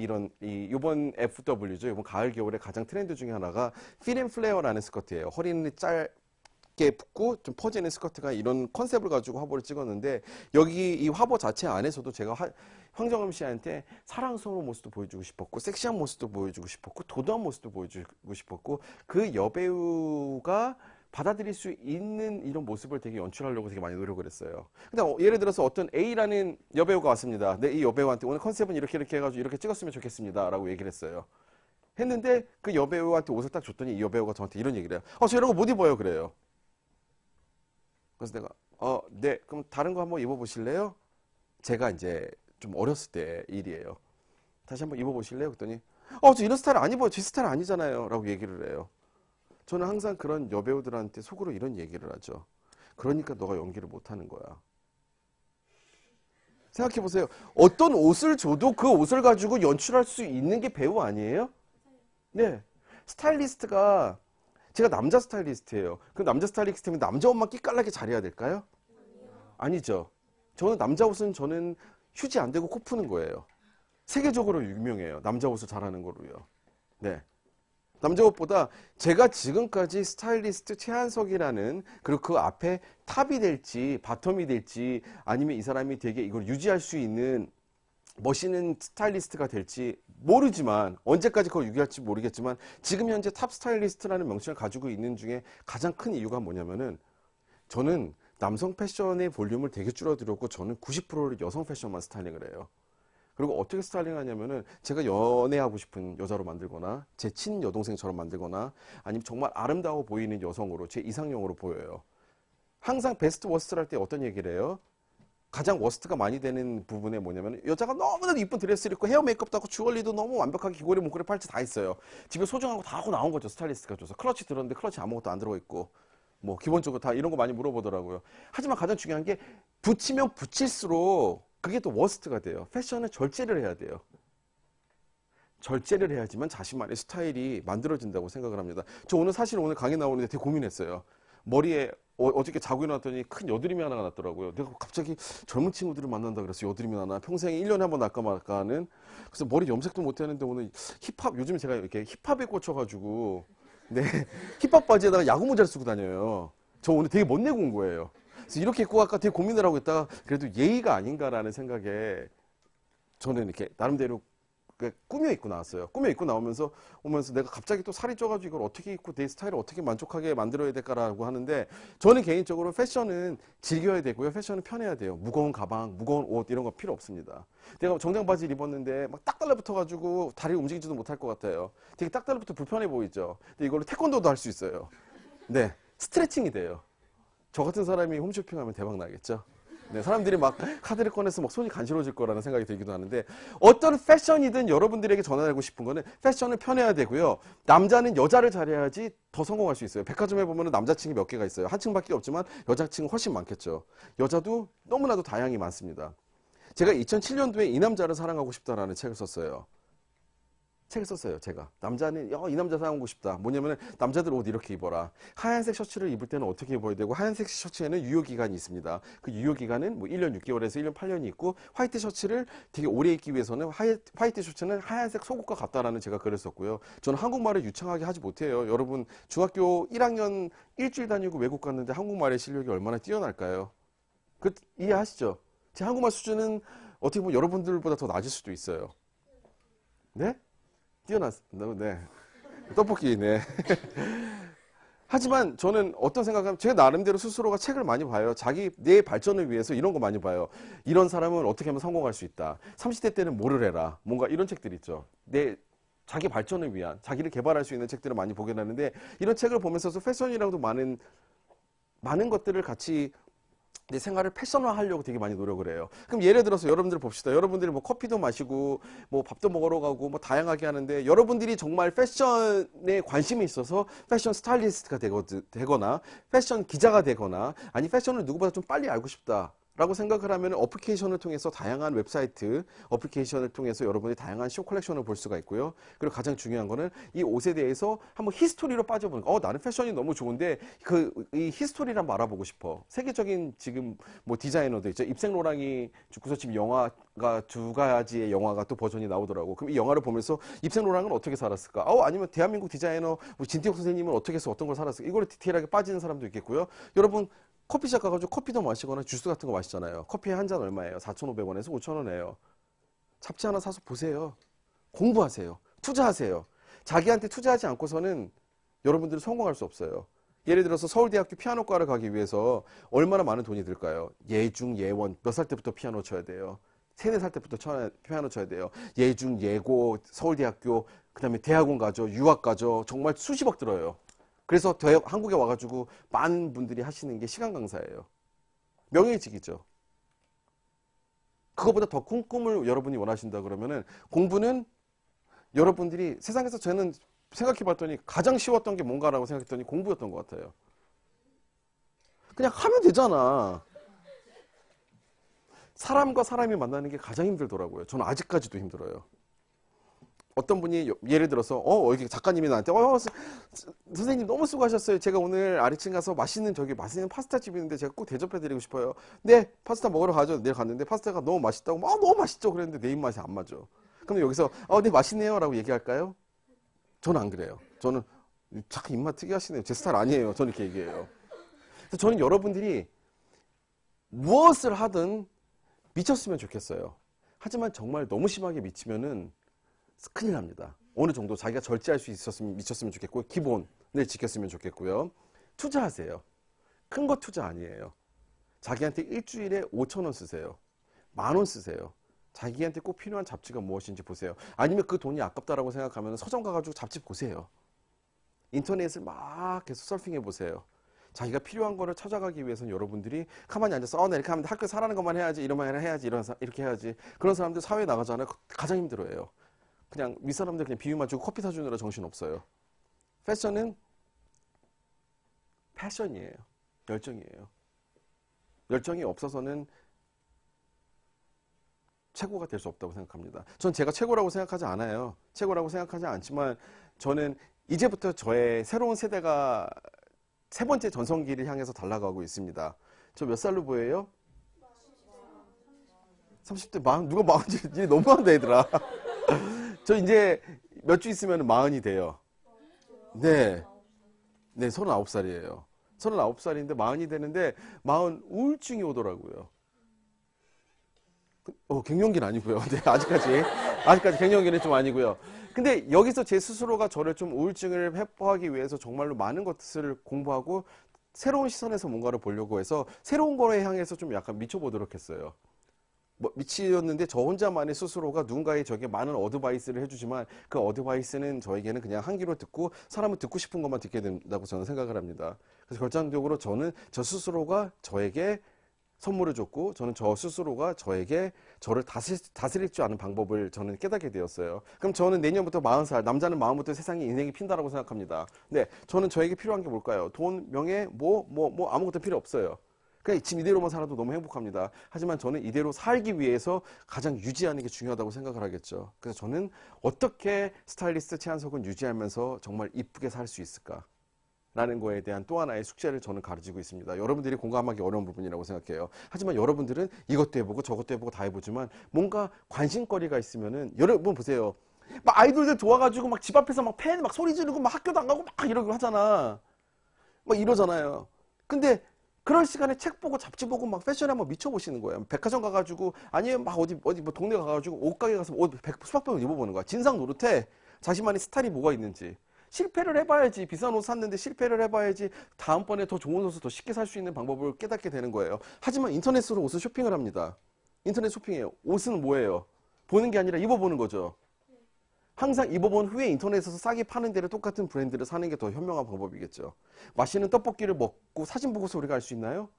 이번 FW죠. 이번 가을 겨울에 가장 트렌드 중에 하나가 필앤플레어라는 스커트예요. 허리는 짧게 붙고 좀 퍼지는 스커트가 이런 컨셉을 가지고 화보를 찍었는데 여기 이 화보 자체 안에서도 제가 황정음 씨한테 사랑스러운 모습도 보여주고 싶었고 섹시한 모습도 보여주고 싶었고 도도한 모습도 보여주고 싶었고 그 여배우가 받아들일 수 있는 이런 모습을 되게 연출하려고 되게 많이 노력을 했어요. 근데 예를 들어서 어떤 A라는 여배우가 왔습니다. 근데 이 여배우한테 오늘 컨셉은 이렇게 해가지고 이렇게 찍었으면 좋겠습니다. 라고 얘기를 했어요. 했는데 그 여배우한테 옷을 딱 줬더니 이 여배우가 저한테 이런 얘기를 해요. 저 이런 거 못 입어요. 그래요. 그래서 내가 네, 그럼 다른 거 한번 입어보실래요? 제가 이제 좀 어렸을 때 일이에요. 다시 한번 입어보실래요? 그랬더니 저 이런 스타일 안 입어요. 제 스타일 아니잖아요. 라고 얘기를 해요. 저는 항상 그런 여배우들한테 속으로 이런 얘기를 하죠. 그러니까 너가 연기를 못하는 거야. 생각해보세요. 어떤 옷을 줘도 그 옷을 가지고 연출할 수 있는 게 배우 아니에요? 네. 스타일리스트가 제가 남자 스타일리스트예요. 그럼 남자 스타일리스트면 남자 옷만 끼깔나게 잘해야 될까요? 아니죠. 저는 남자 옷은 저는 휴지 안 대고 코 푸는 거예요. 세계적으로 유명해요. 남자 옷을 잘하는 거로요. 네. 남자 옷보다 제가 지금까지 스타일리스트 최한석이라는, 그리고 그 앞에 탑이 될지 바텀이 될지, 아니면 이 사람이 되게 이걸 유지할 수 있는 멋있는 스타일리스트가 될지 모르지만, 언제까지 그걸 유지할지 모르겠지만, 지금 현재 탑 스타일리스트라는 명칭을 가지고 있는 중에 가장 큰 이유가 뭐냐면은, 저는 남성 패션의 볼륨을 되게 줄어들였고, 저는 90%를 여성 패션만 스타일링을 해요. 그리고 어떻게 스타일링 하냐면은, 제가 연애하고 싶은 여자로 만들거나, 제 친여동생처럼 만들거나, 아니면 정말 아름다워 보이는 여성으로, 제 이상형으로 보여요. 항상 베스트 워스트를 할 때 어떤 얘기를 해요? 가장 워스트가 많이 되는 부분에 뭐냐면, 여자가 너무나도 이쁜 드레스를 입고 헤어 메이크업도 하고 주얼리도 너무 완벽하게 귀걸이 목걸이 팔찌 다 있어요. 집에 소중한 거 다 하고 나온 거죠. 스타일리스트가 줘서. 클러치 들었는데 클러치 아무것도 안 들어가 있고, 뭐 기본적으로 다 이런 거 많이 물어보더라고요. 하지만 가장 중요한 게, 붙이면 붙일수록 그게 또 워스트가 돼요. 패션은 절제를 해야 돼요. 절제를 해야지만 자신만의 스타일이 만들어진다고 생각을 합니다. 저 사실 오늘 강의 나오는데 되게 고민했어요. 머리에 어저께 자고 일어났더니 큰 여드름이 하나가 났더라고요. 내가 갑자기 젊은 친구들을 만난다 그래서 여드름이 나나, 평생에 1년에 한 번 날까 말까 하는. 그래서 머리 염색도 못 했는데 오늘 힙합, 요즘 제가 이렇게 힙합에 꽂혀가지고, 네, 힙합 바지에다가 야구 모자를 쓰고 다녀요. 저 오늘 되게 멋내고 온 거예요. 그래서 이렇게 입고 갈까 되게 고민을 하고 있다가, 그래도 예의가 아닌가라는 생각에 저는 이렇게 나름대로 꾸며 입고 나왔어요. 꾸며 입고 나오면서 내가 갑자기 또 살이 쪄가지고 이걸 어떻게 입고 내 스타일을 어떻게 만족하게 만들어야 될까라고 하는데, 저는 개인적으로 패션은 즐겨야 되고요. 패션은 편해야 돼요. 무거운 가방, 무거운 옷 이런 거 필요 없습니다. 내가 정장 바지를 입었는데 막 딱 달라붙어가지고 다리 움직이지도 못할 것 같아요. 되게 딱 달라붙어 불편해 보이죠. 근데 이걸로 태권도도 할 수 있어요. 네, 스트레칭이 돼요. 저 같은 사람이 홈쇼핑하면 대박 나겠죠. 네, 사람들이 막 카드를 꺼내서 막 손이 간지러워질 거라는 생각이 들기도 하는데, 어떤 패션이든 여러분들에게 전하고 싶은 거는, 패션을 편해야 되고요. 남자는 여자를 잘해야지 더 성공할 수 있어요. 백화점에 보면 남자층이 몇 개가 있어요. 한 층밖에 없지만 여자층은 훨씬 많겠죠. 여자도 너무나도 다양히 많습니다. 제가 2007년도에 이 남자를 사랑하고 싶다라는 책을 썼어요. 제가. 남자는 이 남자 사랑하고 싶다. 뭐냐면은, 남자들 옷 이렇게 입어라. 하얀색 셔츠를 입을 때는 어떻게 입어야 되고, 하얀색 셔츠에는 유효기간이 있습니다. 그 유효기간은 뭐 1년 6개월에서 1년 8년이 있고, 화이트 셔츠를 되게 오래 입기 위해서는 화이트 셔츠는 하얀색 속옷과 같다라는 제가 글을 썼고요. 저는 한국말을 유창하게 하지 못해요. 여러분, 중학교 1학년 일주일 다니고 외국 갔는데 한국말의 실력이 얼마나 뛰어날까요? 이해하시죠? 제 한국말 수준은 어떻게 보면 여러분들보다 더 낮을 수도 있어요. 네? 네. 떡볶이, 네. 하지만 저는 어떤 생각하면, 제 나름대로 스스로가 책을 많이 봐요. 내 발전을 위해서 이런 거 많이 봐요. 이런 사람은 어떻게 하면 성공할 수 있다. 30대 때는 뭐를 해라. 뭔가 이런 책들 있죠. 자기 발전을 위한, 자기를 개발할 수 있는 책들을 많이 보게 되는데, 이런 책을 보면서도 패션이랑도 많은 것들을 같이 내 생활을 패션화 하려고 되게 많이 노력을 해요. 그럼 예를 들어서 여러분들 봅시다. 여러분들이 뭐 커피도 마시고 뭐 밥도 먹으러 가고 뭐 다양하게 하는데, 여러분들이 정말 패션에 관심이 있어서 패션 스타일리스트가 되거나 패션 기자가 되거나, 아니 패션을 누구보다 좀 빨리 알고 싶다 라고 생각을 하면, 어플리케이션을 통해서 다양한 웹사이트, 어플리케이션을 통해서 여러분이 다양한 쇼 컬렉션을 볼 수가 있고요. 그리고 가장 중요한 거는 이 옷에 대해서 한번 히스토리로 빠져보는 거. 나는 패션이 너무 좋은데 이 히스토리를 한번 알아보고 싶어. 세계적인 지금 뭐 디자이너도 있죠. 입생 로랑이 죽고서 지금 영화가 2가지의 영화가 또 버전이 나오더라고. 그럼 이 영화를 보면서 입생 로랑은 어떻게 살았을까? 아니면 대한민국 디자이너 뭐 진티옥 선생님은 어떻게 해서 어떤 걸 살았을까? 이걸 디테일하게 빠지는 사람도 있겠고요. 여러분, 커피숍 가가지고 커피도 마시거나 주스 같은 거 마시잖아요. 커피 한 잔 얼마예요? 4,500원에서 5,000원이에요. 잡지 하나 사서 보세요. 공부하세요. 투자하세요. 자기한테 투자하지 않고서는 여러분들은 성공할 수 없어요. 예를 들어서 서울대학교 피아노과를 가기 위해서 얼마나 많은 돈이 들까요? 예중, 예원, 몇 살 때부터 피아노 쳐야 돼요? 3, 4살 때부터 피아노 쳐야 돼요. 예중, 예고, 서울대학교, 그 다음에 대학원 가죠. 유학 가죠. 정말 수십억 들어요. 그래서 한국에 와가지고 많은 분들이 하시는 게 시간 강사예요. 명예직이죠. 그거보다 더 큰 꿈을 여러분이 원하신다 그러면은, 공부는 여러분들이 세상에서 저는 생각해 봤더니 가장 쉬웠던 게 뭔가라고 생각했더니 공부였던 것 같아요. 그냥 하면 되잖아. 사람과 사람이 만나는 게 가장 힘들더라고요. 저는 아직까지도 힘들어요. 어떤 분이 예를 들어서 여기 작가님이 나한테 선생님 너무 수고하셨어요. 제가 오늘 아래층 가서 맛있는 파스타 집이 있는데 제가 꼭 대접해 드리고 싶어요. 네, 파스타 먹으러 가죠. 내일 갔는데 파스타가 너무 맛있다고 너무 맛있죠. 그랬는데 내 입맛이 안 맞아. 그럼 여기서 네 맛있네요 라고 얘기할까요? 저는 안 그래요. 저는 참 입맛 특이하시네요. 제 스타일 아니에요. 저는 이렇게 얘기해요. 그래서 저는 여러분들이 무엇을 하든 미쳤으면 좋겠어요. 하지만 정말 너무 심하게 미치면은 큰일 납니다. 어느 정도 자기가 절제할 수 있었으면 미쳤으면 좋겠고 기본을 지켰으면 좋겠고요. 투자하세요. 큰 거 투자 아니에요. 자기한테 일주일에 5,000원 쓰세요. 10,000원 쓰세요. 자기한테 꼭 필요한 잡지가 무엇인지 보세요. 아니면 그 돈이 아깝다라고 생각하면 서점 가가지고 잡지 보세요. 인터넷을 막 계속 서핑해 보세요. 자기가 필요한 거를 찾아가기 위해서는 여러분들이 가만히 앉아서 나 이렇게 하면 학교에서 하라는 것만 해야지, 이러면 해야지, 이렇게 해야지. 그런 사람들 사회에 나가잖아요. 가장 힘들어해요. 그냥 윗사람들 그냥 비유만 주고 커피 사주느라 정신없어요. 패션은 패션이에요. 열정이에요. 열정이 없어서는 최고가 될 수 없다고 생각합니다. 전 제가 최고라고 생각하지 않아요. 최고라고 생각하지 않지만 저는 이제부터 저의 새로운 세대가 세 번째 전성기를 향해서 달려가고 있습니다. 저 몇 살로 보여요? 30대 누가 40이 너무한다 얘들아. 저 이제 몇 주 있으면 40이 돼요. 네. 네, 39살이에요. 39살인데 40이 되는데 40 우울증이 오더라고요. 갱년기는 아니고요. 네, 아직까지 갱년기는 좀 아니고요. 근데 여기서 제 스스로가 저를 좀 우울증을 회복하기 위해서 정말로 많은 것을 공부하고 새로운 시선에서 뭔가를 보려고 해서 새로운 거에 향해서 좀 약간 미쳐보도록 했어요. 미치였는데 저 혼자만의 스스로가 누군가의 저에게 많은 어드바이스를 해주지만 그 어드바이스는 저에게는 그냥 한 귀로 듣고 사람은 듣고 싶은 것만 듣게 된다고 저는 생각을 합니다. 그래서 결정적으로 저는 저 스스로가 저에게 선물을 줬고 저는 저 스스로가 저에게 저를 다스릴 줄 아는 방법을 저는 깨닫게 되었어요. 그럼 저는 내년부터 40살, 남자는 마음부터 세상에 인생이 핀다라고 생각합니다. 네, 저는 저에게 필요한 게 뭘까요? 돈, 명예, 아무것도 필요 없어요. 그냥 지금 이대로만 살아도 너무 행복합니다. 하지만 저는 이대로 살기 위해서 가장 유지하는 게 중요하다고 생각을 하겠죠. 그래서 저는 어떻게 스타일리스트 최한석은 유지하면서 정말 이쁘게 살 수 있을까? 라는 거에 대한 또 하나의 숙제를 저는 가르치고 있습니다. 여러분들이 공감하기 어려운 부분이라고 생각해요. 하지만 여러분들은 이것도 해보고 저것도 해보고 다 해보지만 뭔가 관심거리가 있으면은 여러분 보세요. 막 아이돌들 좋아가지고 막 집 앞에서 막 팬 막 소리 지르고 막 학교도 안 가고 막 이러고 하잖아. 막 이러잖아요. 근데 그럴 시간에 책 보고 잡지 보고 막 패션에 한번 미쳐보시는 거예요. 백화점 가가지고 아니면 막 어디 뭐 동네 가가지고 옷가게 가서 옷 수박병을 입어보는 거야. 진상 노릇해. 자신만의 스타일이 뭐가 있는지. 실패를 해봐야지. 비싼 옷 샀는데 실패를 해봐야지 다음번에 더 좋은 옷을 더 쉽게 살 수 있는 방법을 깨닫게 되는 거예요. 하지만 인터넷으로 옷을 쇼핑을 합니다. 인터넷 쇼핑이에요. 옷은 뭐예요? 보는 게 아니라 입어보는 거죠. 항상 입어본 후에 인터넷에서 싸게 파는 데를 똑같은 브랜드를 사는 게 더 현명한 방법이겠죠. 맛있는 떡볶이를 먹고 사진 보고서 우리가 알 수 있나요?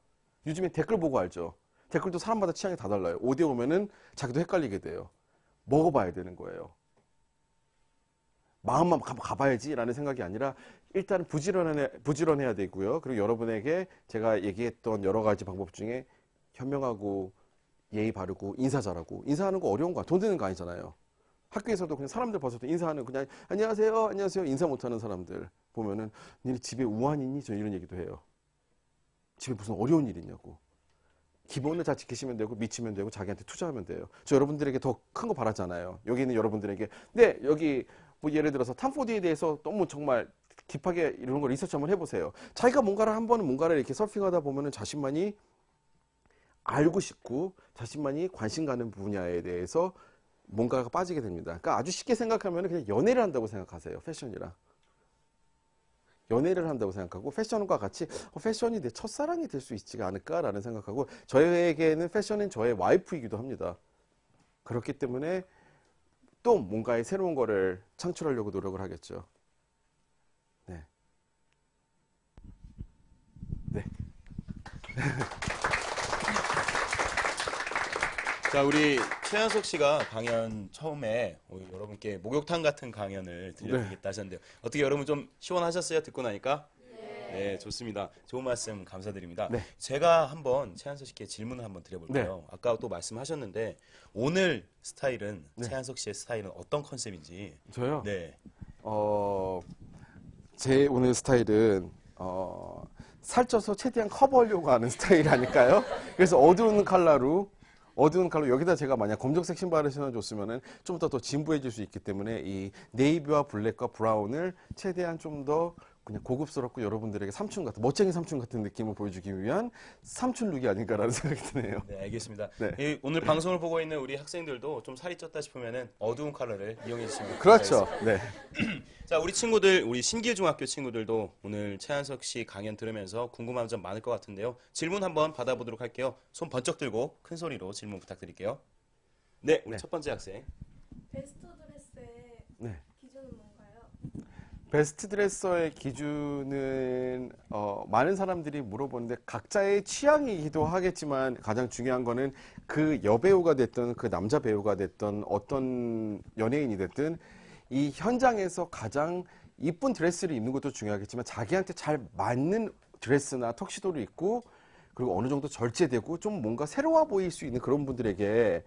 요즘에 댓글 보고 알죠. 댓글도 사람마다 취향이 다 달라요. 옷에 오면은 자기도 헷갈리게 돼요. 먹어봐야 되는 거예요. 마음만 가봐야지 라는 생각이 아니라 일단 부지런해야 되고요. 그리고 여러분에게 제가 얘기했던 여러 가지 방법 중에 현명하고 예의 바르고 인사 잘하고 인사하는 거 어려운 거야. 돈 드는 거 아니잖아요. 학교에서도 그냥 사람들 봐서도 인사하는 그냥 안녕하세요 인사 못하는 사람들 보면은 니네 집에 우환 있니? 저 이런 얘기도 해요. 집에 무슨 어려운 일 있냐고. 기본을 잘 지키시면 되고 미치면 되고 자기한테 투자하면 돼요. 저 여러분들에게 더 큰 거 바라잖아요. 여기 있는 여러분들에게 네 여기 뭐 예를 들어서 탐4D에 대해서 너무 정말 딥하게 이런 걸 리서치 한번 해보세요. 자기가 뭔가를 이렇게 서핑하다 보면은 자신만이 알고 싶고 자신만이 관심 가는 분야에 대해서 뭔가가 빠지게 됩니다. 그러니까 아주 쉽게 생각하면 그냥 연애를 한다고 생각하세요. 패션이랑. 연애를 한다고 생각하고 패션과 같이 패션이 내 첫사랑이 될 수 있지가 않을까라는 생각하고 저에게는 패션은 저의 와이프이기도 합니다. 그렇기 때문에 또 뭔가의 새로운 거를 창출하려고 노력을 하겠죠. 네. 네. 자, 우리 최한석 씨가 강연 처음에 여러분께 목욕탕 같은 강연을 들려드리겠다 하셨는데요. 어떻게 여러분 좀 시원하셨어요? 듣고 나니까? 네, 좋습니다. 좋은 말씀 감사드립니다. 네. 제가 한번 최한석 씨께 질문을 한번 드려볼까요? 네. 아까 또 말씀하셨는데 오늘 스타일은 최한석 씨의 스타일은 어떤 컨셉인지. 저요? 네. 제 오늘 스타일은 살쪄서 최대한 커버하려고 하는 스타일 아닐까요? 그래서 어두운 컬러로 어두운 컬러 여기다 제가 만약 검정색 신발을 신어줬으면은 좀 더 진부해질 수 있기 때문에 이 네이비와 블랙과 브라운을 최대한 좀 더 그냥 고급스럽고 여러분들에게 삼촌 같은 멋쟁이 삼촌 같은 느낌을 보여주기 위한 삼촌 룩이 아닌가라는 생각이 드네요. 네, 알겠습니다. 네. 오늘 방송을 보고 있는 우리 학생들도 좀 살이 쪘다 싶으면은 어두운 컬러를 이용해 주시면 그렇죠. 네. 자, 우리 친구들, 우리 신기중학교 친구들도 오늘 최한석 씨 강연 들으면서 궁금한 점 많을 것 같은데요. 질문 한번 받아보도록 할게요. 손 번쩍 들고 큰 소리로 질문 부탁드릴게요. 네, 우리 네. 첫 번째 학생. 베스트 드레스의 네. 기준은 뭔가요? 베스트 드레서의 기준은 많은 사람들이 물어보는데 각자의 취향이기도 하겠지만 가장 중요한 거는 그 여배우가 됐든 그 남자 배우가 됐든 어떤 연예인이 됐든 이 현장에서 가장 이쁜 드레스를 입는 것도 중요하겠지만 자기한테 잘 맞는 드레스나 턱시도를 입고 그리고 어느 정도 절제되고 좀 뭔가 새로워 보일 수 있는 그런 분들에게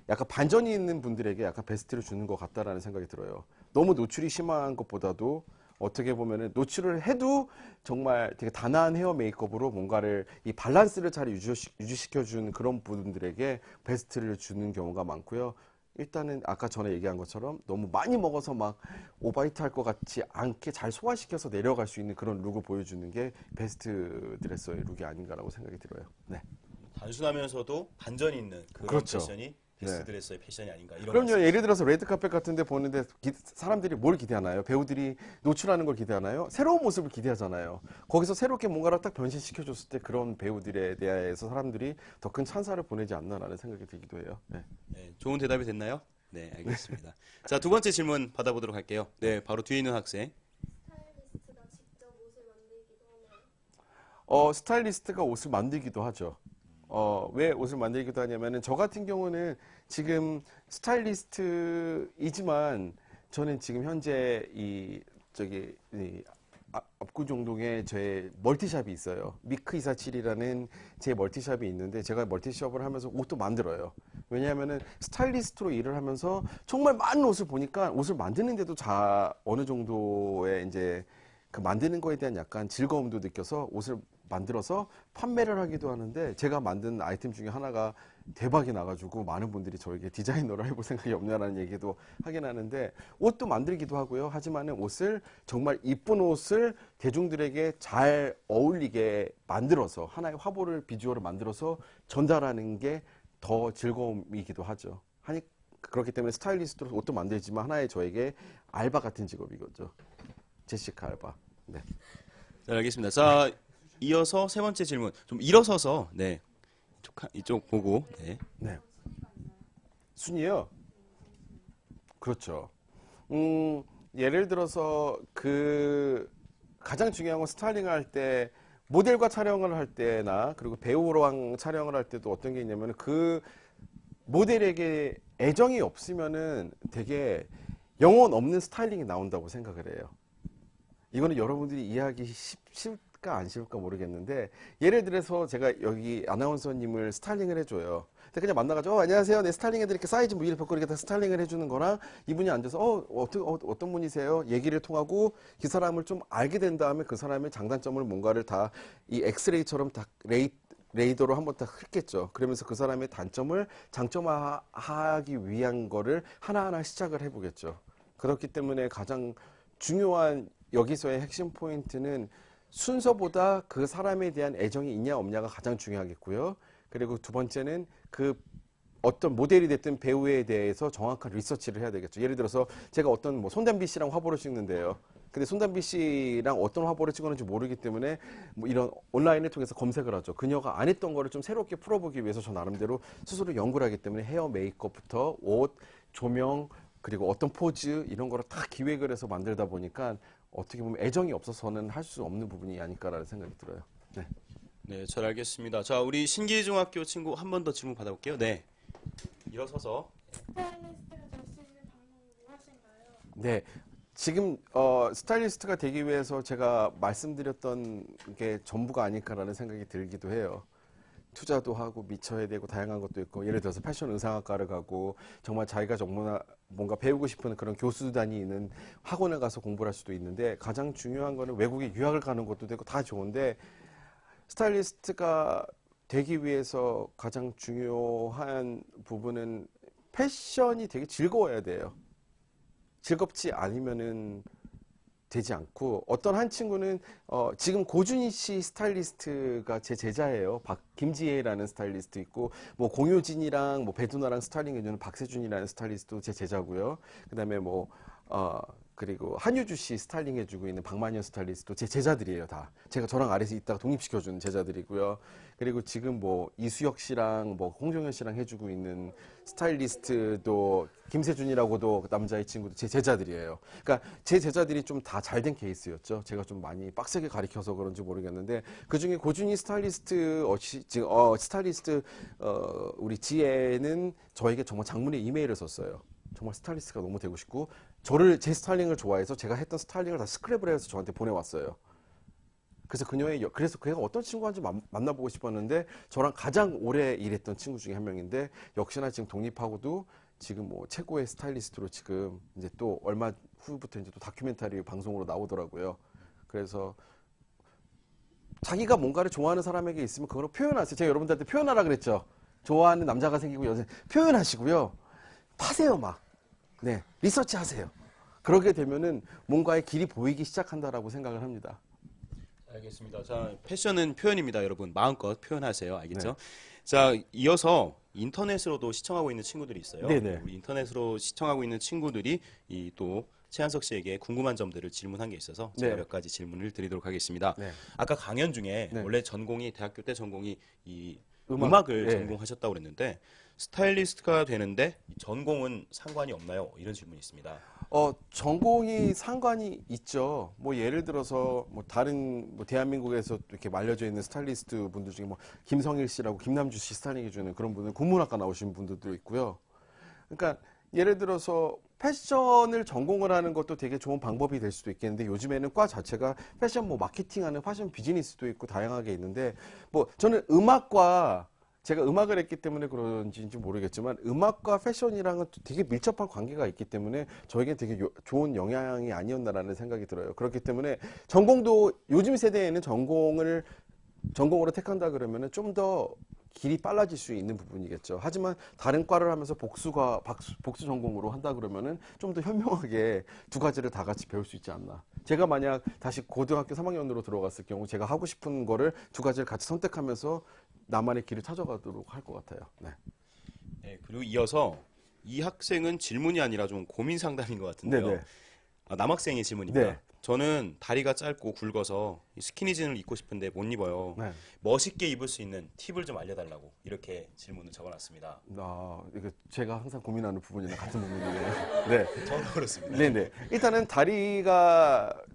약간 반전이 있는 분들에게 약간 베스트를 주는 것 같다라는 생각이 들어요. 너무 노출이 심한 것보다도 어떻게 보면은 노출을 해도 정말 되게 단아한 헤어 메이크업으로 뭔가를 이 밸런스를 잘 유지시켜주는 그런 분들에게 베스트를 주는 경우가 많고요. 일단은 아까 전에 얘기한 것처럼 너무 많이 먹어서 막 오바이트 할 것 같지 않게 잘 소화시켜서 내려갈 수 있는 그런 룩을 보여주는 게 베스트 드레서의 룩이 아닌가라고 생각이 들어요. 네. 단순하면서도 반전이 있는 그런 그렇죠. 패션이 베스트 네. 드레서의 패션이 아닌가 이런 그럼요. 말씀. 예를 들어서 레드카펫 같은 데 보는데 사람들이 뭘 기대하나요? 배우들이 노출하는 걸 기대하나요? 새로운 모습을 기대하잖아요. 거기서 새롭게 뭔가를 딱 변신시켜줬을 때 그런 배우들에 대해서 사람들이 더 큰 찬사를 보내지 않나라는 생각이 들기도 해요. 네. 네, 좋은 대답이 됐나요? 네, 알겠습니다. 자, 두 번째 질문 받아보도록 할게요. 네, 바로 뒤에 있는 학생. 스타일리스트가 직접 옷을 만들기도 하나요? 스타일리스트가 옷을 만들기도 하죠. 왜 옷을 만들기도 하냐면은 저 같은 경우는 지금 스타일리스트이지만 저는 지금 현재 압구정동에 제 멀티샵이 있어요. 미크247이라는 제 멀티샵이 있는데 제가 멀티샵을 하면서 옷도 만들어요. 왜냐하면은 스타일리스트로 일을 하면서 정말 많은 옷을 보니까 옷을 만드는데도 어느 정도의 이제 그 만드는 거에 대한 약간 즐거움도 느껴서 옷을 만들어서 판매를 하기도 하는데 제가 만든 아이템 중에 하나가 대박이 나가지고 많은 분들이 저에게 디자이너를 해볼 생각이 없냐라는 얘기도 하긴 하는데 옷도 만들기도 하고요. 하지만은 옷을 정말 이쁜 옷을 대중들에게 잘 어울리게 만들어서 하나의 화보를 비주얼을 만들어서 전달하는 게 더 즐거움이기도 하죠. 그렇기 때문에 스타일리스트로 옷도 만들지만 하나의 저에게 알바 같은 직업이거죠. 제시카 알바. 네. 자, 알겠습니다. 자, 이어서 세 번째 질문. 좀 일어서서 네. 이쪽 보고. 네. 네. 순이요? 그렇죠. 예를 들어서 가장 중요한 건 스타일링을 할 때 모델과 촬영을 할 때나 그리고 배우랑 촬영을 할 때도 어떤 게 있냐면 그 모델에게 애정이 없으면은 되게 영혼 없는 스타일링이 나온다고 생각을 해요. 이거는 여러분들이 이해하기 쉽을까 안 쉬울까 모르겠는데 예를 들어서 제가 여기 아나운서님을 스타일링을 해줘요. 근데 그냥 만나가지고 안녕하세요. 네 스타일링 해드릴게. 사이즈 뭐 이렇게 벗고 이렇게 다 스타일링을 해주는 거랑 이분이 앉아서 어떤 분이세요? 얘기를 통하고 그 사람을 좀 알게 된 다음에 그 사람의 장단점을 뭔가를 다 이 엑스레이처럼 다 레이더로 한번 딱 훑겠죠. 그러면서 그 사람의 단점을 장점화하기 위한 거를 하나하나 시작을 해보겠죠. 그렇기 때문에 가장 중요한 여기서의 핵심 포인트는 순서보다 그 사람에 대한 애정이 있냐 없냐가 가장 중요하겠고요. 그리고 두 번째는 그 어떤 모델이 됐든 배우에 대해서 정확한 리서치를 해야 되겠죠. 예를 들어서 제가 어떤 손담비 씨랑 화보를 찍는데요. 근데 손담비 씨랑 어떤 화보를 찍었는지 모르기 때문에 이런 온라인을 통해서 검색을 하죠. 그녀가 안 했던 거를 좀 새롭게 풀어보기 위해서 저 나름대로 스스로 연구를 하기 때문에 헤어 메이크업부터 옷, 조명, 그리고 어떤 포즈 이런 거를 다 기획을 해서 만들다 보니까 어떻게 보면 애정이 없어서는 할 수 없는 부분이 아닐까라는 생각이 들어요. 네. 네, 잘 알겠습니다. 자, 우리 신기중학교 친구 한 번 더 질문 받아볼게요. 네. 일어서서. 스타일리스트가 될 수 있는 방법은 무엇인가요? 네. 지금 스타일리스트가 되기 위해서 제가 말씀드렸던 게 전부가 아닐까라는 생각이 들기도 해요. 투자도 하고 미쳐야 되고 다양한 것도 있고 예를 들어서 패션 의상학과를 가고 정말 자기가 정말 뭔가 배우고 싶은 그런 교수단이 있는 학원에 가서 공부를 할 수도 있는데 가장 중요한 거는 외국에 유학을 가는 것도 되고 다 좋은데 스타일리스트가 되기 위해서 가장 중요한 부분은 패션이 되게 즐거워야 돼요. 즐겁지 않으면은 되지 않고, 어떤 한 친구는 지금 고준희 씨 스타일리스트가 제 제자예요. 김지혜라는 스타일리스트 있고, 뭐 공효진이랑 뭐 배두나랑 스타일링 해주는 박세준이라는 스타일리스트도 제 제자고요. 그다음에 그리고 한유주 씨 스타일링 해주고 있는 박만현 스타일리스트도 제 제자들이에요, 다. 제가 저랑 아래서 있다가 독립시켜주는 제자들이고요. 그리고 지금 뭐 이수혁 씨랑 뭐 홍정현 씨랑 해주고 있는 스타일리스트도 김세준이라고도 남자의 친구도 제 제자들이에요. 그러니까 제 제자들이 좀 다 잘된 케이스였죠. 제가 좀 많이 빡세게 가르쳐서 그런지 모르겠는데, 그 중에 고준희 스타일리스트 우리 지혜는 저에게 정말 장문의 이메일을 썼어요. 정말 스타일리스트가 너무 되고 싶고, 제 스타일링을 좋아해서 제가 했던 스타일링을 다 스크랩을 해서 저한테 보내왔어요. 그래서 걔가 어떤 친구인지 만나보고 싶었는데, 저랑 가장 오래 일했던 친구 중에 한 명인데, 역시나 지금 독립하고도 지금 뭐 최고의 스타일리스트로 지금 이제 또 얼마 후부터 이제 또 다큐멘터리 방송으로 나오더라고요. 그래서 자기가 뭔가를 좋아하는 사람에게 있으면 그걸 표현하세요. 제가 여러분들한테 표현하라 그랬죠. 좋아하는 남자가 생기고 여자 표현하시고요. 파세요, 막. 네, 리서치 하세요. 그러게 되면은 뭔가의 길이 보이기 시작한다라고 생각을 합니다. 알겠습니다. 자, 패션은 표현입니다, 여러분. 마음껏 표현하세요. 알겠죠? 네. 자, 이어서 인터넷으로도 시청하고 있는 친구들이 있어요. 네네. 우리 인터넷으로 시청하고 있는 친구들이 또 최한석 씨에게 궁금한 점들을 질문한 게 있어서 제가 네. 몇 가지 질문을 드리도록 하겠습니다. 네. 아까 강연 중에 네. 원래 대학교 때 전공이 이 음악, 음악을 네. 전공하셨다고 그랬는데, 스타일리스트가 되는데 전공은 상관이 없나요? 이런 질문이 있습니다. 전공이 상관이 있죠. 뭐 예를 들어서 뭐 다른 뭐 대한민국에서 이렇게 말려져 있는 스타일리스트 분들 중에 뭐 김성일 씨라고 김남주 씨 스타일링 해주는 그런 분은 국문학과 나오신 분들도 있고요. 그러니까 예를 들어서 패션을 전공을 하는 것도 되게 좋은 방법이 될 수도 있겠는데, 요즘에는 과 자체가 패션 뭐 마케팅하는 패션 비즈니스도 있고 다양하게 있는데, 뭐 저는 제가 음악을 했기 때문에 그런지 모르겠지만, 음악과 패션이랑은 되게 밀접한 관계가 있기 때문에 저에겐 되게 좋은 영향이 아니었나라는 생각이 들어요. 그렇기 때문에 전공도 요즘 세대에는 전공으로 택한다 그러면은 좀 더 길이 빨라질 수 있는 부분이겠죠. 하지만 다른 과를 하면서 복수 전공으로 한다 그러면은 좀 더 현명하게 두 가지를 다 같이 배울 수 있지 않나. 제가 만약 다시 고등학교 3학년으로 들어갔을 경우 제가 하고 싶은 거를 두 가지를 같이 선택하면서 나만의 길을 찾아가도록 할 것 같아요. 네. 네, 그리고 이어서 이 학생은 질문이 아니라 좀 고민 상담인 것 같은데요. 네네. 남학생의 질문입니다. 네. 저는 다리가 짧고 굵어서 스키니진을 입고 싶은데 못 입어요. 네. 멋있게 입을 수 있는 팁을 좀 알려달라고 이렇게 질문을 적어놨습니다. 이거 제가 항상 고민하는 부분이나 같은 부분이네요. 네. 저도 그렇습니다. 네네. 일단은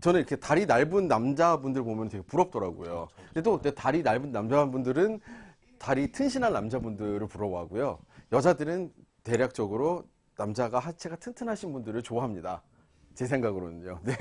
저는 이렇게 다리 넓은 남자분들 보면 되게 부럽더라고요. 근데 또 다리 넓은 남자분들은 다리 튼실한 남자분들을 부러워하고요. 여자들은 대략적으로 남자가 하체가 튼튼하신 분들을 좋아합니다. 제 생각으로는요. 네.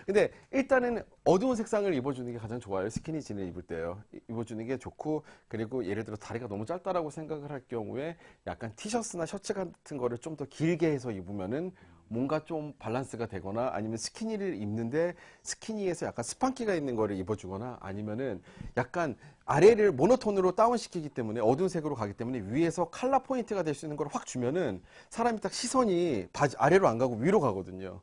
근데 일단은 어두운 색상을 입어주는 게 가장 좋아요. 스키니진을 입을 때요. 입어주는 게 좋고, 그리고 예를 들어 다리가 너무 짧다라고 생각을 할 경우에 약간 티셔츠나 셔츠 같은 거를 좀 더 길게 해서 입으면은 뭔가 좀 밸런스가 되거나, 아니면 스키니를 입는데 스키니에서 약간 스판기가 있는 거를 입어주거나, 아니면은 약간 아래를 모노톤으로 다운시키기 때문에 어두운 색으로 가기 때문에 위에서 컬러 포인트가 될 수 있는 걸 확 주면은 사람이 딱 시선이 아래로 안 가고 위로 가거든요.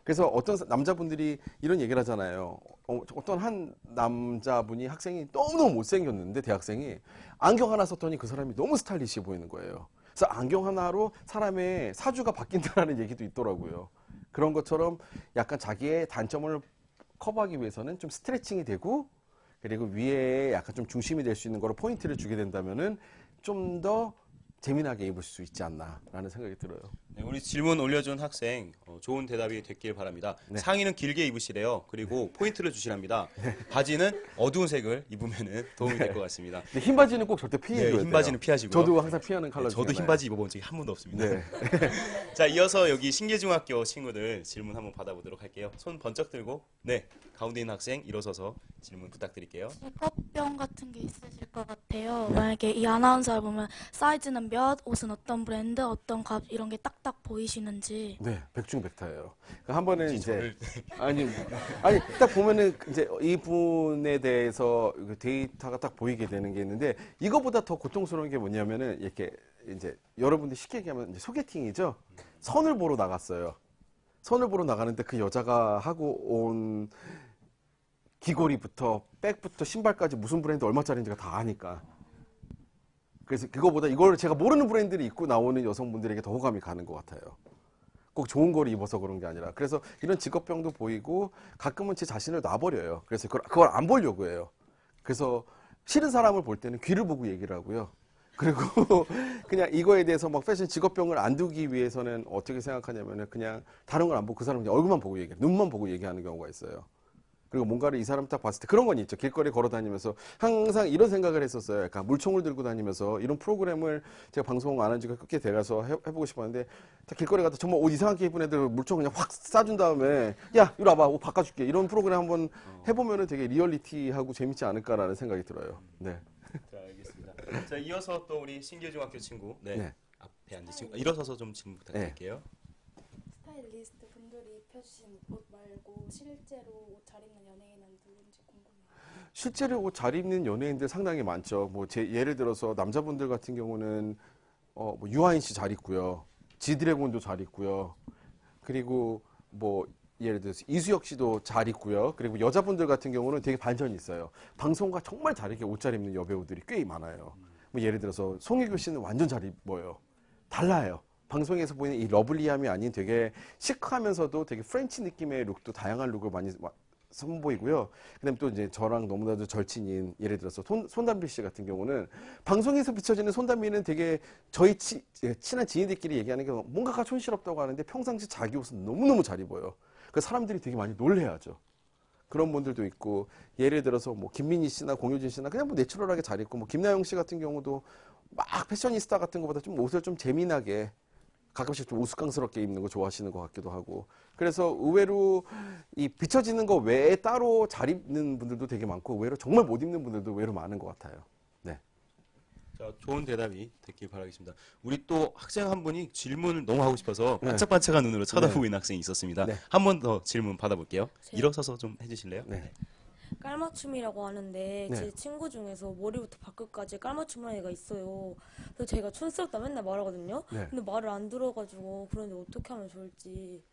그래서 어떤 남자분들이 이런 얘기를 하잖아요. 어떤 한 남자분이 학생이 너무너무 못생겼는데, 대학생이 안경 하나 썼더니 그 사람이 너무 스타일리시해 보이는 거예요. 그래서 안경 하나로 사람의 사주가 바뀐다라는 얘기도 있더라고요. 그런 것처럼 약간 자기의 단점을 커버하기 위해서는 좀 스트레칭이 되고, 그리고 위에 약간 좀 중심이 될 수 있는 거로 포인트를 주게 된다면은 좀 더 재미나게 입을 수 있지 않나라는 생각이 들어요. 네, 우리 질문 올려준 학생 좋은 대답이 됐길 바랍니다. 네. 상의는 길게 입으시래요. 그리고 포인트를 주시랍니다. 바지는 어두운 색을 입으면 도움이 될 것 같습니다. 근데 흰 바지는 꼭 절대 피해줘야 네, 돼요. 흰 바지는 피하시고요. 저도 항상 피하는 컬러 네, 중에 저도 흰 하나예요. 바지 입어본 적이 한 번도 없습니다. 네. 자, 이어서 여기 신계중학교 친구들 질문 한번 받아보도록 할게요. 손 번쩍 들고, 네, 가운데 있는 학생 일어서서 질문 부탁드릴게요. 직업병 같은 게 있으실 것 같아요. 만약에 이 아나운서를 보면 사이즈는 몇, 옷은 어떤 브랜드, 어떤 값 이런 게 딱 딱딱 보이시는지. 네, 백중백타예요. 그러니까 한 번은 이제 저를- 아니 딱 보면은 이제 이분에 대해서 그 데이터가 딱 보이게 되는 게 있는데 이거보다 더 고통스러운 게 뭐냐면은 이렇게 이제 여러분들 쉽게 얘기하면 이제 소개팅이죠. 선을 보러 나갔어요. 선을 보러 나가는데 그 여자가 하고 온 귀걸이부터 백부터 신발까지 무슨 브랜드 얼마짜리인지가 다 아니까. 그래서 그거보다 이걸 제가 모르는 브랜드를 입고 나오는 여성분들에게 더 호감이 가는 것 같아요. 꼭 좋은 걸 입어서 그런 게 아니라. 그래서 이런 직업병도 보이고 가끔은 제 자신을 놔버려요. 그래서 그걸 안 보려고 해요. 그래서 싫은 사람을 볼 때는 귀를 보고 얘기를 하고요. 그리고 그냥 이거에 대해서 막 패션 직업병을 안 두기 위해서는 어떻게 생각하냐면은 그냥 다른 걸 안 보고 그 사람 그냥 얼굴만 보고 얘기해. 눈만 보고 얘기하는 경우가 있어요. 그리고 뭔가를 이 사람 딱 봤을 때 그런 건 있죠. 길거리 걸어 다니면서 항상 이런 생각을 했었어요. 약간 물총을 들고 다니면서 이런 프로그램을 제가 방송 안 한 지가 꽤 돼가서 해보고 싶었는데 길거리 가다 정말 옷 이상하게 입은 애들 물총 그냥 확 쏴준 다음에 야 이리 와봐 옷 바꿔줄게 이런 프로그램 한번 해보면은 되게 리얼리티하고 재밌지 않을까라는 생각이 들어요. 네. 자, 알겠습니다. 자, 이어서 또 우리 신길중학교 친구. 네. 네. 앞에 앉으시고 일어서서 좀 질문 부탁드릴게요. 스타일리스트 분들이 입혀주신 옷 말고 실제로 옷 잘 입는 연예인은 누군지 궁금해요. 실제로 옷 잘 입는 연예인들 상당히 많죠. 뭐 예를 들어서 남자분들 같은 경우는 뭐 유아인 씨 잘 입고요. 지드래곤도 잘 입고요. 그리고 뭐 예를 들어서 이수혁 씨도 잘 입고요. 그리고 여자분들 같은 경우는 되게 반전이 있어요. 방송과 정말 다르게 옷 잘 입는 여배우들이 꽤 많아요. 뭐 예를 들어서 송혜교 씨는 완전 잘 입어요. 달라요. 방송에서 보이는 이 러블리함이 아닌 되게 시크하면서도 되게 프렌치 느낌의 룩도 다양한 룩을 많이 선보이고요. 그다음에 또 이제 저랑 너무나도 절친인 예를 들어서 손담비 씨 같은 경우는 방송에서 비춰지는 손담비는 되게 저희 친한 지인들끼리 얘기하는 게 뭔가가 촌스럽다고 하는데 평상시 자기 옷은 너무너무 잘 입어요. 그 사람들이 되게 많이 놀래하죠. 그런 분들도 있고 예를 들어서 뭐 김민희 씨나 공효진 씨나 그냥 뭐 내추럴하게 잘 입고 뭐 김나영 씨 같은 경우도 막 패셔니스타 같은 것보다 좀 옷을 좀 재미나게 가끔씩 좀 우스꽝스럽게 입는 거 좋아하시는 것 같기도 하고 그래서 의외로 이 비춰지는 거 외에 따로 잘 입는 분들도 되게 많고 의외로 정말 못 입는 분들도 의외로 많은 것 같아요. 네. 자, 좋은 대답이 됐길 바라겠습니다. 우리 또 학생 한 분이 질문을 너무 하고 싶어서 네. 반짝반짝한 눈으로 쳐다보고 있는 학생이 있었습니다. 네. 한 번 더 질문 받아볼게요. 제- 일어서서 좀 해주실래요? 네. 깔맞춤이라고 하는데 네. 제 친구 중에서 머리부터 발끝까지 깔맞춤 하는 애가 있어요. 그래서 제가 촌스럽다 맨날 말하거든요. 네. 근데 말을 안 들어가지고 그런데 어떻게 하면 좋을지.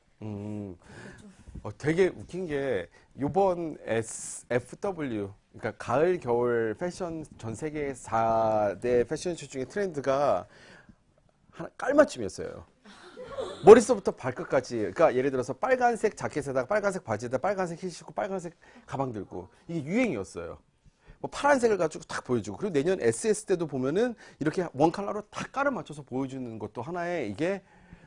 되게 웃긴 게 이번 FW 그러니까 가을 겨울 패션 전 세계 4대 패션쇼 중에 트렌드가 하나 깔맞춤이었어요. 머릿속부터 발끝까지 그러니까 예를 들어서 빨간색 자켓에다가 빨간색 바지에다 빨간색 힐 신고 빨간색 가방 들고 이게 유행이었어요. 뭐 파란색을 가지고 딱 보여주고 그리고 내년 SS 때도 보면은 이렇게 원 컬러로 다 깔아 맞춰서 보여주는 것도 하나의 이게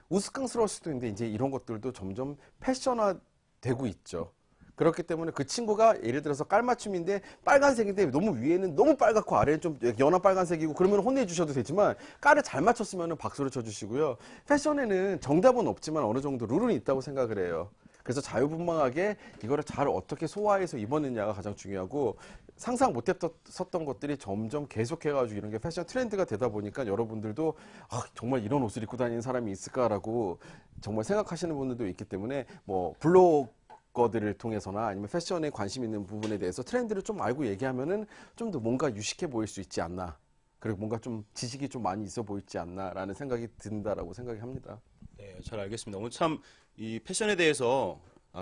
우스꽝스러울 수도 있는데 이제 이런 것들도 점점 패션화되고 있죠. 그렇기 때문에 그 친구가 예를 들어서 깔맞춤인데 빨간색인데 너무 위에는 너무 빨갛고 아래는 좀 연한 빨간색이고 그러면 혼내주셔도 되지만 깔을 잘 맞췄으면 박수를 쳐주시고요. 패션에는 정답은 없지만 어느 정도 룰은 있다고 생각을 해요. 그래서 자유분방하게 이거를 잘 어떻게 소화해서 입었느냐가 가장 중요하고 상상 못했었던 것들이 점점 계속해가지고 이런 게 패션 트렌드가 되다 보니까 여러분들도 아, 정말 이런 옷을 입고 다니는 사람이 있을까라고 정말 생각하시는 분들도 있기 때문에 뭐 블로거들을 통해서나 아니면 패션에 관심 있는 부분에 대해서 트렌드를 좀 알고 얘기하면은 좀 더 뭔가 유식해 보일 수 있지 않나 그리고 뭔가 좀 지식이 좀 많이 있어 보이지 않나라는 생각이 든다라고 생각이 합니다. 네, 잘 알겠습니다. 오늘 참 이 패션에 대해서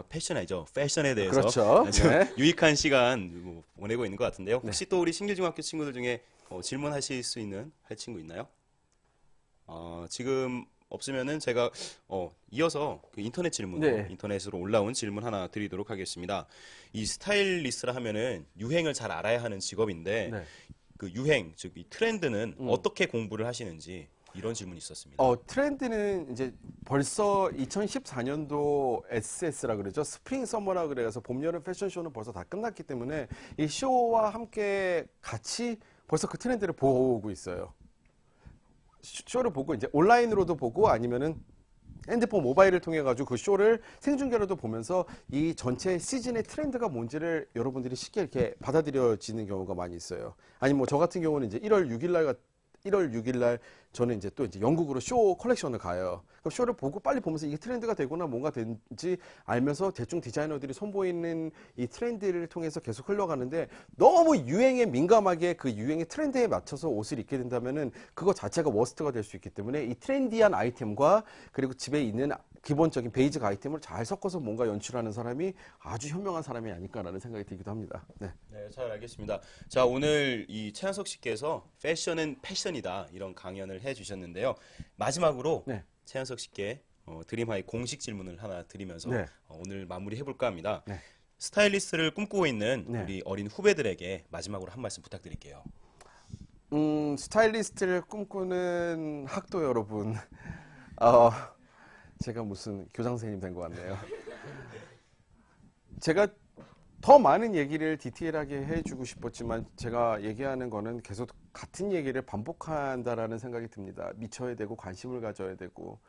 패션 아니죠. 패션에 대해서 그렇죠. 아주 네. 유익한 시간 보내고 있는 것 같은데요. 혹시 또 우리 신길중학교 친구들 중에 질문하실 수 있는 할 친구 있나요? 지금 없으면은 제가 이어서 그 인터넷 질문으로 네. 인터넷으로 올라온 질문 하나 드리도록 하겠습니다. 이 스타일리스트라 하면은 유행을 잘 알아야 하는 직업인데 네. 그 유행 즉 이 트렌드는 어떻게 공부를 하시는지 이런 질문이 있었습니다. 트렌드는 이제 벌써 2014년도 SS라 그러죠. 스프링 서머라 그래서 봄, 여름 패션쇼는 벌써 다 끝났기 때문에 이 쇼와 함께 같이 벌써 그 트렌드를 보고 있어요. 쇼를 보고 이제 온라인으로도 보고 아니면은 핸드폰 모바일을 통해 가지고 그 쇼를 생중계로도 보면서 이 전체 시즌의 트렌드가 뭔지를 여러분들이 쉽게 이렇게 받아들여지는 경우가 많이 있어요. 아니 뭐 저 같은 경우는 이제 1월 6일 날 저는 이제 또 이제 영국으로 쇼 컬렉션을 가요. 그럼 쇼를 보고 빨리 보면서 이게 트렌드가 되구나 뭔가 된지 알면서 대충 디자이너들이 선보이는 이 트렌드를 통해서 계속 흘러가는데 너무 유행에 민감하게 그 유행의 트렌드에 맞춰서 옷을 입게 된다면은 그거 자체가 워스트가 될 수 있기 때문에 이 트렌디한 아이템과 그리고 집에 있는 기본적인 베이직 아이템을 잘 섞어서 뭔가 연출하는 사람이 아주 현명한 사람이 아닐까라는 생각이 들기도 합니다. 네. 네, 잘 알겠습니다. 자, 오늘 이 최한석 씨께서 패션은 패션이다 이런 강연을 해주셨는데요. 마지막으로 네. 최한석 씨께 드림하이 공식 질문을 하나 드리면서 네. 오늘 마무리해볼까 합니다. 네. 스타일리스트를 꿈꾸고 있는 네. 우리 어린 후배들에게 마지막으로 한 말씀 부탁드릴게요. 스타일리스트를 꿈꾸는 학도 여러분, 제가 무슨 교장 선생님 된 것 같네요. 제가 더 많은 얘기를 디테일하게 해주고 싶었지만 제가 얘기하는 거는 계속 같은 얘기를 반복한다라는 생각이 듭니다. 미쳐야 되고 관심을 가져야 되고.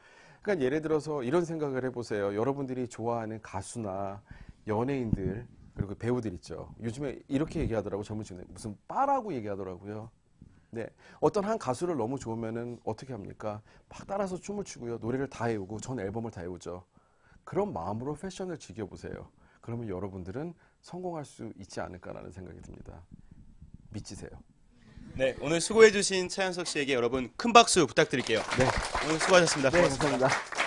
그러니까 예를 들어서 이런 생각을 해보세요. 여러분들이 좋아하는 가수나 연예인들 그리고 배우들 있죠. 요즘에 이렇게 얘기하더라고 젊은 층에 무슨 빠라고 얘기하더라고요. 네, 어떤 한 가수를 너무 좋으면은 어떻게 합니까? 막 따라서 춤을 추고요. 노래를 다 외우고 전 앨범을 다 외우죠. 그런 마음으로 패션을 즐겨보세요. 그러면 여러분들은 성공할 수 있지 않을까라는 생각이 듭니다. 미치세요. 네, 오늘 수고해주신 최한석 씨에게 여러분 큰 박수 부탁드릴게요. 네, 오늘 수고하셨습니다. 네, 고맙습니다. 감사합니다.